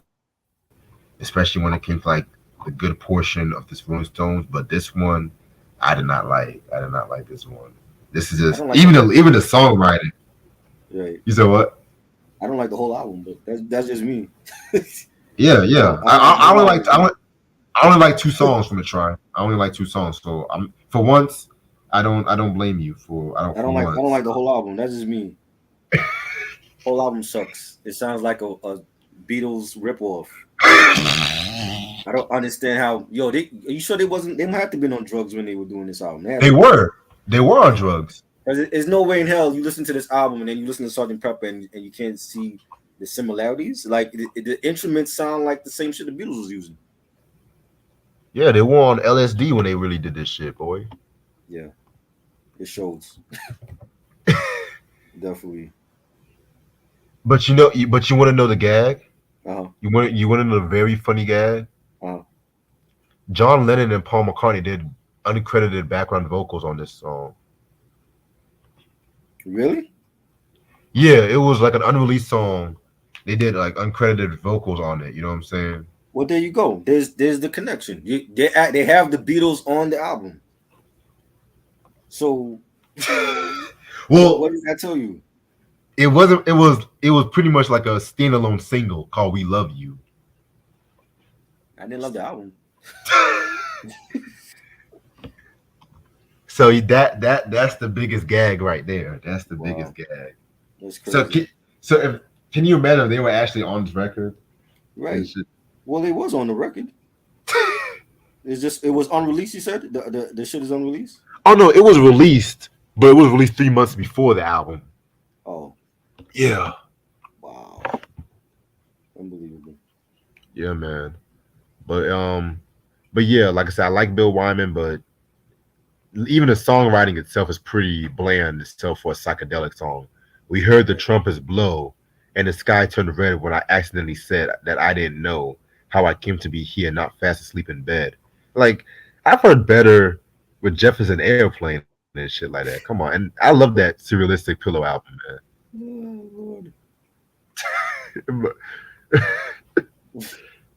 especially when it came to like the good portion of this Rolling Stones. But this one, I did not like. I did not like this one. This is I just don't like the even the songwriting. right. You said what? I don't like the whole album, but that's just me. Yeah, yeah. I don't like the I whole only album. like I only like two songs from the try. I only like two songs. So I'm for once, I don't blame you for I don't for I don't once. like the whole album. That's just me. Whole album sucks. It sounds like a Beatles ripoff. I don't understand how are you sure they might have to been on drugs when they were doing this album. They had They to be. were they were on drugs. Because there's no way in hell you listen to this album and then you listen to Sgt. Pepper and you can't see the similarities. Like the instruments sound like the same shit the Beatles was using. Yeah, they were on LSD when they really did this shit, boy. Yeah, it shows. Definitely. But you want to know the gag? Uh-huh. You want to know the very funny gag? Uh-huh. John Lennon and Paul McCartney did uncredited background vocals on this song. Really? Yeah, it was like an unreleased song. They did like uncredited vocals on it. You know what I'm saying? Well, there you go. There's the connection. They have the Beatles on the album. So what Well, does that tell you? it wasn't. It was pretty much like a standalone single called "We Love You." I didn't love the album. So that's the biggest gag right there. That's the biggest Wow, gag. that's So crazy. can you imagine if they were actually on this record? And Right. shit? Well, it was on the record. It's just it was unreleased. You said the shit is unreleased. Oh no, it was released, but it was released 3 months before the album. Oh, Yeah, wow, unbelievable. yeah, man. But but yeah, like I said, I like Bill Wyman, but even the songwriting itself is pretty bland itself for a psychedelic song. We heard the trumpets blow, and the sky turned red when I accidentally said that I didn't know how I came to be here, not fast asleep in bed. Like I've heard better with Jefferson Airplane and shit like that. Come on, and I love that surrealistic Pillow album, Oh, Lord. man.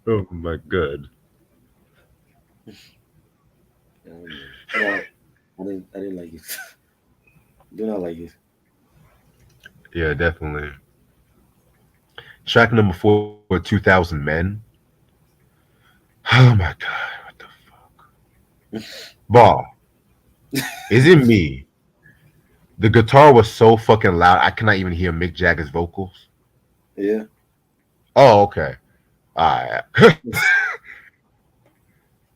Oh my god. I don't know. No, I didn't like it. Do not like it. Yeah, definitely. Track number 4, 2000 Men. Oh my god, what the fuck? Ball. Is it me? The guitar was so fucking loud, I cannot even hear Mick Jagger's vocals. Yeah. Oh, okay. Alright.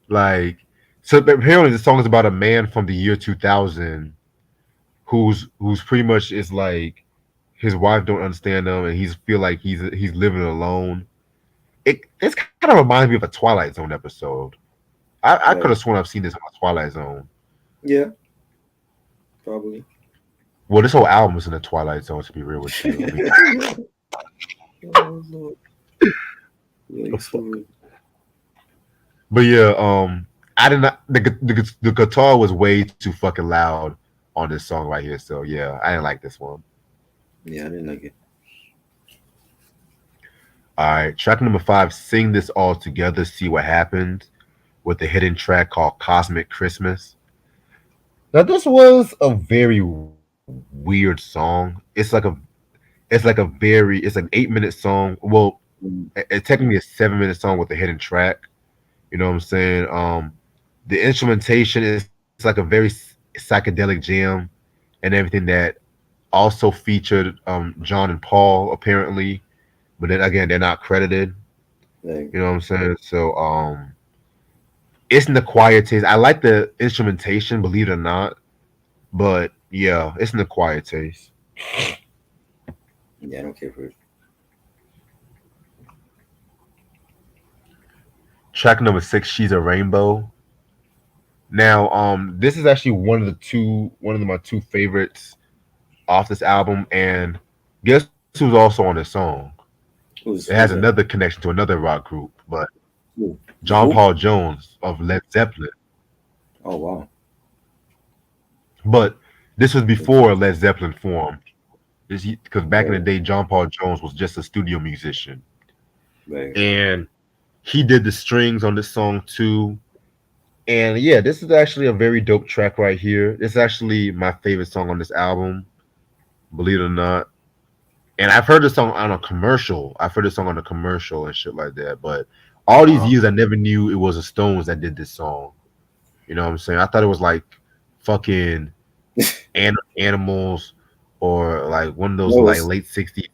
Like, so apparently the song is about a man from the year 2000 who's pretty much is like his wife don't understand him and he's feel like he's living alone. This kind of reminds me of a Twilight Zone episode. I could have Right. sworn I've seen this on a Twilight Zone. Yeah. Probably. Well, this whole album is in the Twilight Zone. To be real with you, I mean, Oh Lord. Yeah, the you fuck. stupid. But yeah, I did not. The guitar was way too fucking loud on this song right here. So yeah, I didn't like this one. Yeah, I didn't like it. All right, track number 5. Sing this all together. See what happens with a hidden track called Cosmic Christmas. Now this was a very weird song. It's like an 8 minute song. Well, Mm, it's technically a 7 minute song with a hidden track. You know what I'm saying? The instrumentation is like a very psychedelic jam and everything that also featured John and Paul apparently, but then again they're not credited. like, You know what I'm saying? So it's in the quiet taste. I like the instrumentation, believe it or not, but yeah, it's in the quiet taste. yeah, I don't care for it. Track number 6, She's a Rainbow. Now, this is actually one of my two favorites off this album, and guess who's also on this song? It has Who's another that? connection to another rock group, but Who? John Who? Paul Jones of Led Zeppelin. Oh wow. But this was before Led Zeppelin formed. Because back in the Right. day, John Paul Jones was just a studio musician, Right. and he did the strings on this song too. And yeah, this is actually a very dope track right here. This is actually my favorite song on this album, believe it or not. And I've heard this song on a commercial. I've heard this song on a commercial and shit like that. But all these Wow. years, I never knew it was the Stones that did this song. You know what I'm saying? I thought it was like fucking animals or like one of those No, like it's late '60s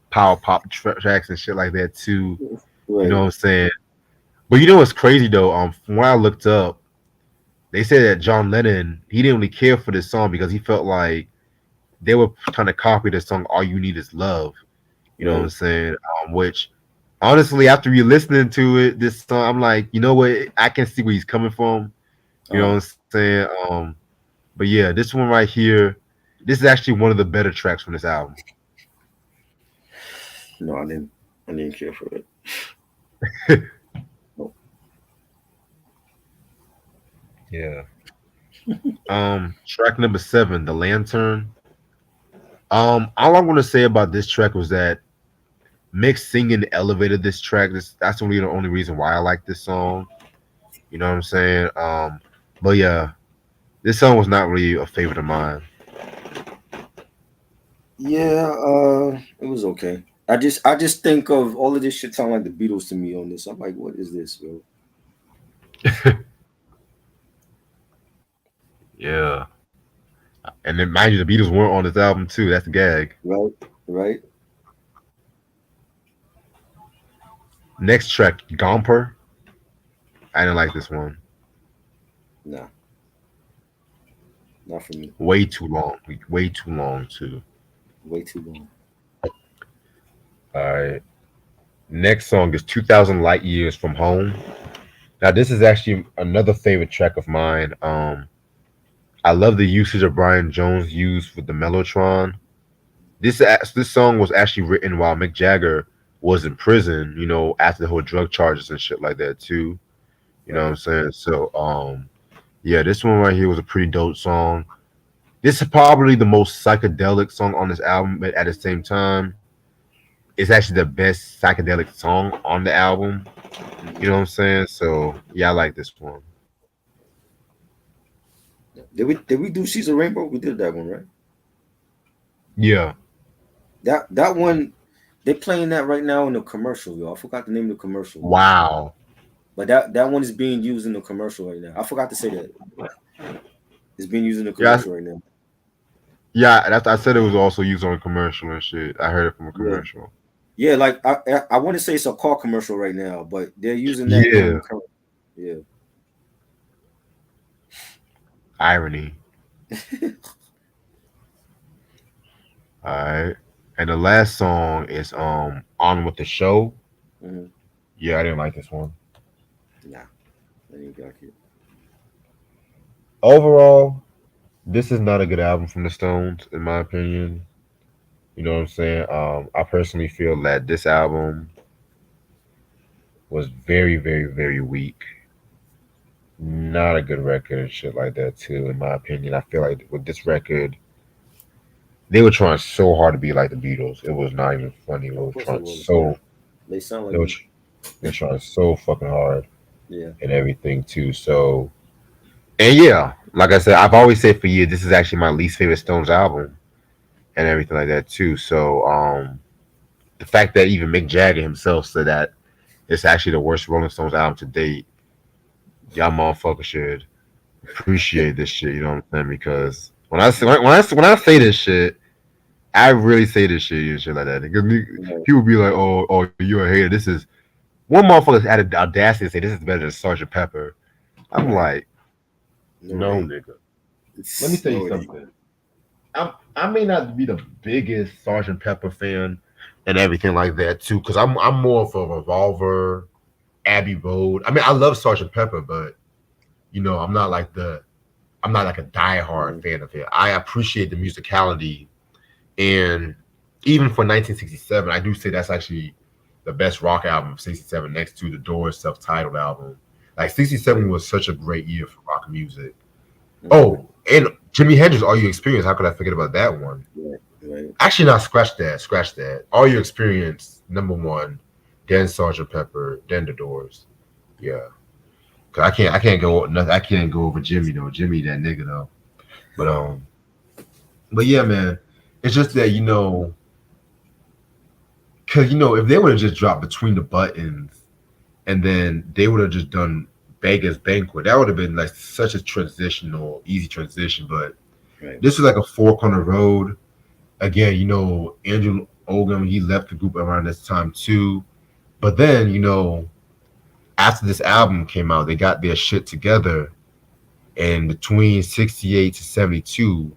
power pop tracks and shit like that too. You know right. what I'm saying? But you know what's crazy though? From what I looked up, they said that John Lennon he didn't really care for this song because he felt like they were trying to copy the song "All You Need Is Love." You know what I'm Right. saying? Which honestly, after you listening to it, this song, I'm like, you know what? I can see where he's coming from. You know Uh, what I'm saying? But yeah, this one right here, this is actually one of the better tracks from this album. no, I didn't. I didn't care for it. No. Yeah. Track number 7, "The Lantern." All I'm gonna say about this track was that Mick singing elevated this track. That's really the only reason why I like this song. You know what I'm saying? But yeah, this song was not really a favorite of mine. Yeah. It was okay. I just think of all of this shit sound like the Beatles to me on this. I'm like, what is this, bro? Yeah. And then mind you, the Beatles weren't on this album too. That's the gag. Right. Right. Next track, Gomper. I didn't like this one. Nah. Not for me. Way too long. Way too long too. Way too long. All right. Next song is 2000 Light Years from Home. Now this is actually another favorite track of mine. I love the usage of Brian Jones used with the Mellotron. This song was actually written while Mick Jagger was in prison, after the whole drug charges and shit like that too. You know what I'm Right. saying? So yeah, this one right here was a pretty dope song. This is probably the most psychedelic song on this album, but at the same time, it's actually the best psychedelic song on the album. You Hmm. know what I'm saying? So yeah, I like this one. Did we do She's a Rainbow? We did that one, right? Yeah. That one, they're playing that right now in the commercial, yo. I forgot the name of the commercial, Wow. but that one is being used in the commercial right now. I forgot to say that it's being used in the Yeah. commercial right now. Yeah. I said it was also used on a commercial and shit. I heard it from a Yeah, commercial. yeah. Like I want to say it's a car commercial right now, but they're using that in Yeah. current. Yeah. Irony. All right. And the last song is On with the Show. Hmm. Yeah, I didn't like this one. Nah, I ain't got it. Overall, this is not a good album from the Stones, in my opinion. You know what I'm saying? I personally feel that this album was very, very, very weak. Not a good record and shit like that too, in my opinion. I feel like with this record, they were trying so hard to be like the Beatles. It was not even funny. They Of were course it trying was. so They sound they like were them. tr- they were trying so fucking hard Yeah. and everything too. So and yeah, like I said, I've always said for years this is actually my least favorite Stones album and everything like that too. So the fact that even Mick Jagger himself said that it's actually the worst Rolling Stones album to date, y'all motherfuckers should appreciate this shit. You know what I'm saying? Because when I say this shit, I really say this shit and shit like that. Because Right. people be like, "Oh, you're a hater." This is one motherfucker had the audacity to say this is better than Sergeant Pepper. I'm Right. like, No, it no, ain't. nigga. Let me tell you No, it ain't. something. I may not be the biggest Sergeant Pepper fan and everything like that too, because I'm more of a Revolver, Abbey Road. I mean, I love Sergeant Pepper, but I'm not like a diehard Mhm. fan of it. I appreciate the musicality, and even for 1967, I do say that's actually the best rock album of '67, next to the Doors' self-titled album. Like '67 Right. was such a great year for rock music. Hmm. Oh, and Jimi Hendrix, All You Experience. How could I forget about that one? Right. Right. Actually, not scratch that. Scratch that. All You Experience, number one. Then Sergeant Pepper. Then the Doors. Yeah. 'Cause I can't go nothing. I can't go over Jimmy though. Jimmy, that nigga though. But but yeah, man. It's just that because if they would have just dropped Between the Buttons and then they would have just done Vegas Banquet, that would have been like such a transitional, easy transition. But Right. this was like a fork on the road. Again, Andrew Oldham, he left the group around this time too. But then, after this album came out, they got their shit together. And between 68 to 72,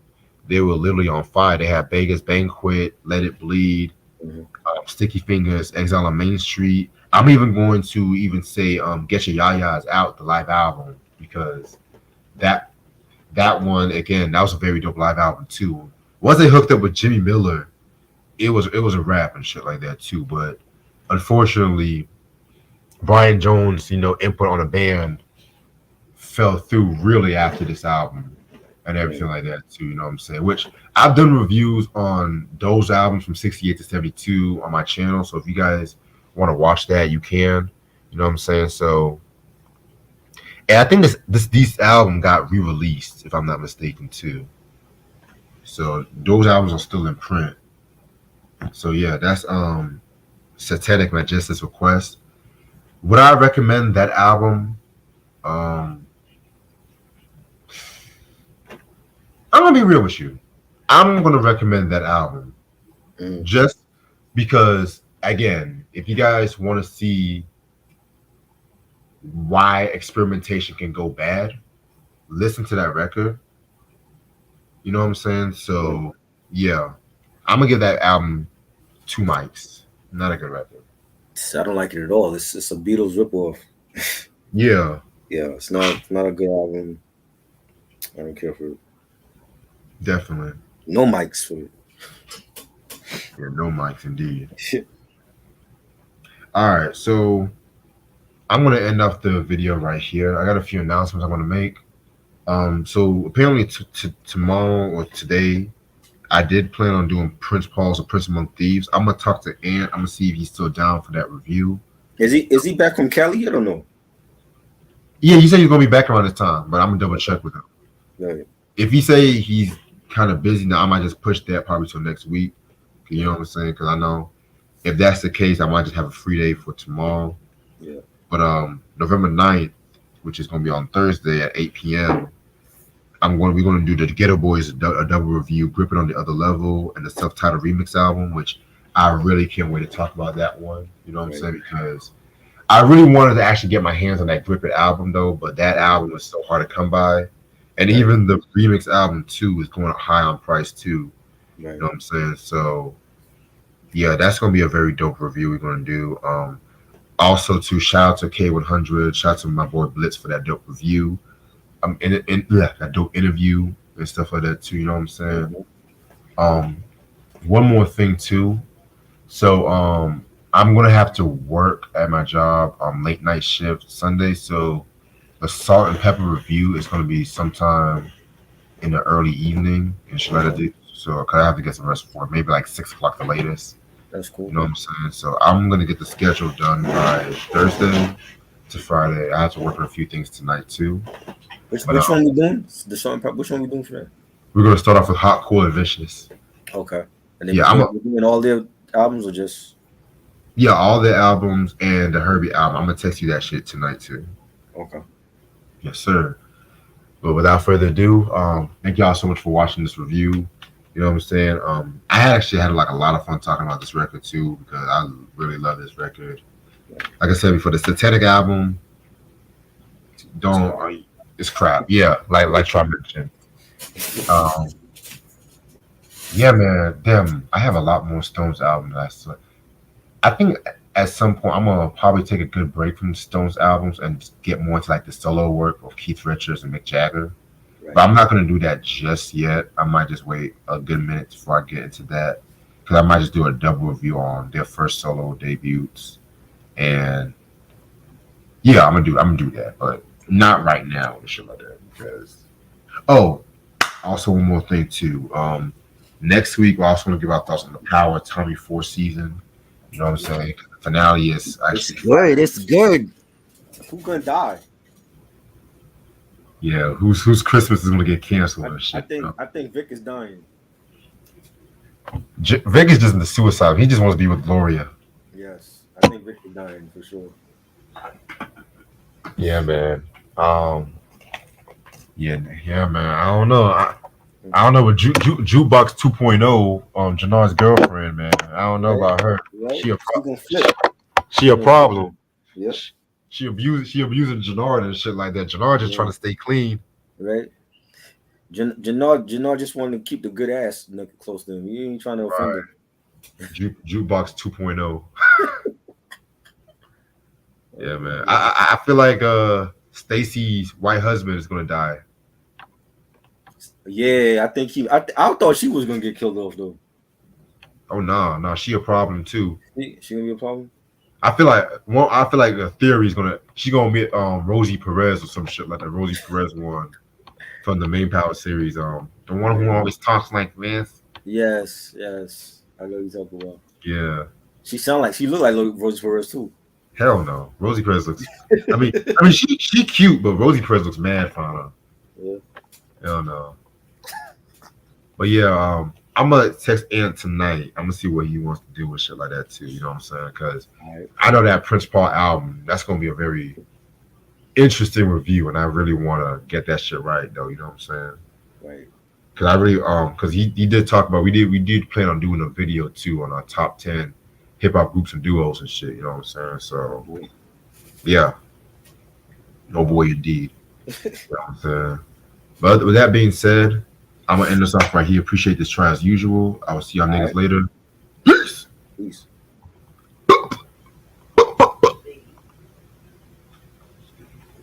they were literally on fire. They had Vegas Banquet, Let It Bleed, Hmm. Sticky Fingers, Exile on Main Street. I'm even going to even say Get Your Yayas Out, the live album, because that that one again, that was a very dope live album too. Once they hooked up with Jimmy Miller, it was a rap and shit like that too. But unfortunately, Brian Jones, input on the band fell through really after this album and everything Right. like that too. You know what I'm saying? Which I've done reviews on those albums from '68 to '72 on my channel. So if you guys want to watch that, you can. You know what I'm saying? So, and I think this album got re-released, if I'm not mistaken, too. So those albums are still in print. So yeah, that's Satanic Majestic's Request. Would I recommend that album? Um, I'm gonna be real with you. I'm gonna recommend that album Mm. just because, again, if you guys want to see why experimentation can go bad, listen to that record. You know what I'm saying? So yeah, I'm gonna give that album 2 mics. Not a good record. I don't like it at all. It's a Beatles ripoff. Yeah, Yeah, it's not a good album. I don't care for it. definitely. No mics for Yeah, no mics indeed. it. All right, so I'm gonna end off the video right here. I got a few announcements I'm gonna make. So apparently tomorrow or today, I did plan on doing Prince Paul's or Prince Among Thieves. I'm gonna talk to Ant. I'm gonna see if he's still down for that review. Is he back from Cali? I don't know. Yeah, he said he's gonna be back around this time, but I'm gonna double check with him. Right. If he say he's kind of busy now, I might just push that probably till next week. You know what I'm saying? Because I know if that's the case, I might just have a free day for tomorrow. Yeah. But November 9th, which is gonna be on Thursday at 8 p.m. We're gonna do the Ghetto Boys a double review, Grip It on the Other Level, and the self-titled remix album, which I really can't wait to talk about that one. You know what I'm saying? Because I really wanted to actually get my hands on that Grip It album though, but that album was so hard to come by. And even the remix album too is going high on price too. Right. You know what I'm saying? So yeah, that's gonna be a very dope review we're gonna do. Also to shout out to K100, shout out to my boy Blitz for that dope review. That dope interview and stuff like that too. You know what I'm saying? One more thing too. So I'm gonna have to work at my job late night shift Sunday. So the salt and pepper review is gonna be sometime in the early evening and shit like that. So cause I have to get some rest for it. Maybe like 6 o'clock the latest. That's cool. You know what I'm saying? So I'm gonna get the schedule done by Thursday to Friday. I have to work on a few things tonight too. Which one we doing? The song. Which one we doing for that? We're gonna start off with Hot, Cool, and Vicious. Okay. And then Yeah, we're doing all their albums or just all the albums and the Herbie album. I'm gonna text you that shit tonight too. okay. Yes, sir. But without further ado, thank y'all so much for watching this review. You know what I'm saying? I actually had like a lot of fun talking about this record too because I really love this record. Like I said before, the Satantic album, it's crap. Yeah, like Troy mentioned. Yeah, man. Damn, I have a lot more Stones albums. I think at some point I'm gonna probably take a good break from the Stones albums and get more into like the solo work of Keith Richards and Mick Jagger. Right. But I'm not gonna do that just yet. I might just wait a good minute before I get into that because I might just do a double review on their first solo debuts. And yeah, I'm gonna do that, but not right now and shit like that. Because also one more thing too. Next week we're also gonna give our thoughts on the Power Tommy 4 season. You know what I'm saying? The finale is actually good. It's good. Who's gonna die? Yeah, whose Christmas is gonna get canceled and shit. I think Vic is dying. Vic is just in the suicide. He just wants to be with Gloria. Yes, I think Vic is dying for sure. Yeah, man. Yeah, man. I don't know. I don't know, but Jukebox 2.0, Jannard's girlfriend, man. I don't know about her. Right. She a problem. Yep. She abusing Jannard and shit like that. Jannard just trying to stay clean. Right. Jannard just wanted to keep the good ass close to him. He ain't trying to offend him. Jukebox 2.0. Yeah, man. I feel like Stacy's white husband is gonna die. Yeah, I think I thought she was gonna get killed off though. Oh no, she a problem too. She gonna be a problem. I feel like a theory is she's gonna meet Rosie Perez or some shit like that. Rosie Perez one from the main Power series. The one who always talks like this. Yes. I know you talking about. Yeah. She look like Rosie Perez too. Hell no, Rosie Perez looks. I mean, she cute, but Rosie Perez looks mad fine. Yeah. Hell no. But yeah, I'm gonna text Ant tonight. I'm gonna see what he wants to do with shit like that too. You know what I'm saying? Because I know that Prince Paul album, that's gonna be a very interesting review, and I really want to get that shit right, though. You know what I'm saying? Right. Because I really because he did talk about we did plan on doing a video too on our top 10 hip hop groups and duos and shit. You know what I'm saying? So yeah, no boy indeed. You know what I'm saying? But with that being said, I'm gonna end this off right here. Appreciate this try as usual. I will see y'all All niggas right. later. Peace. Peace.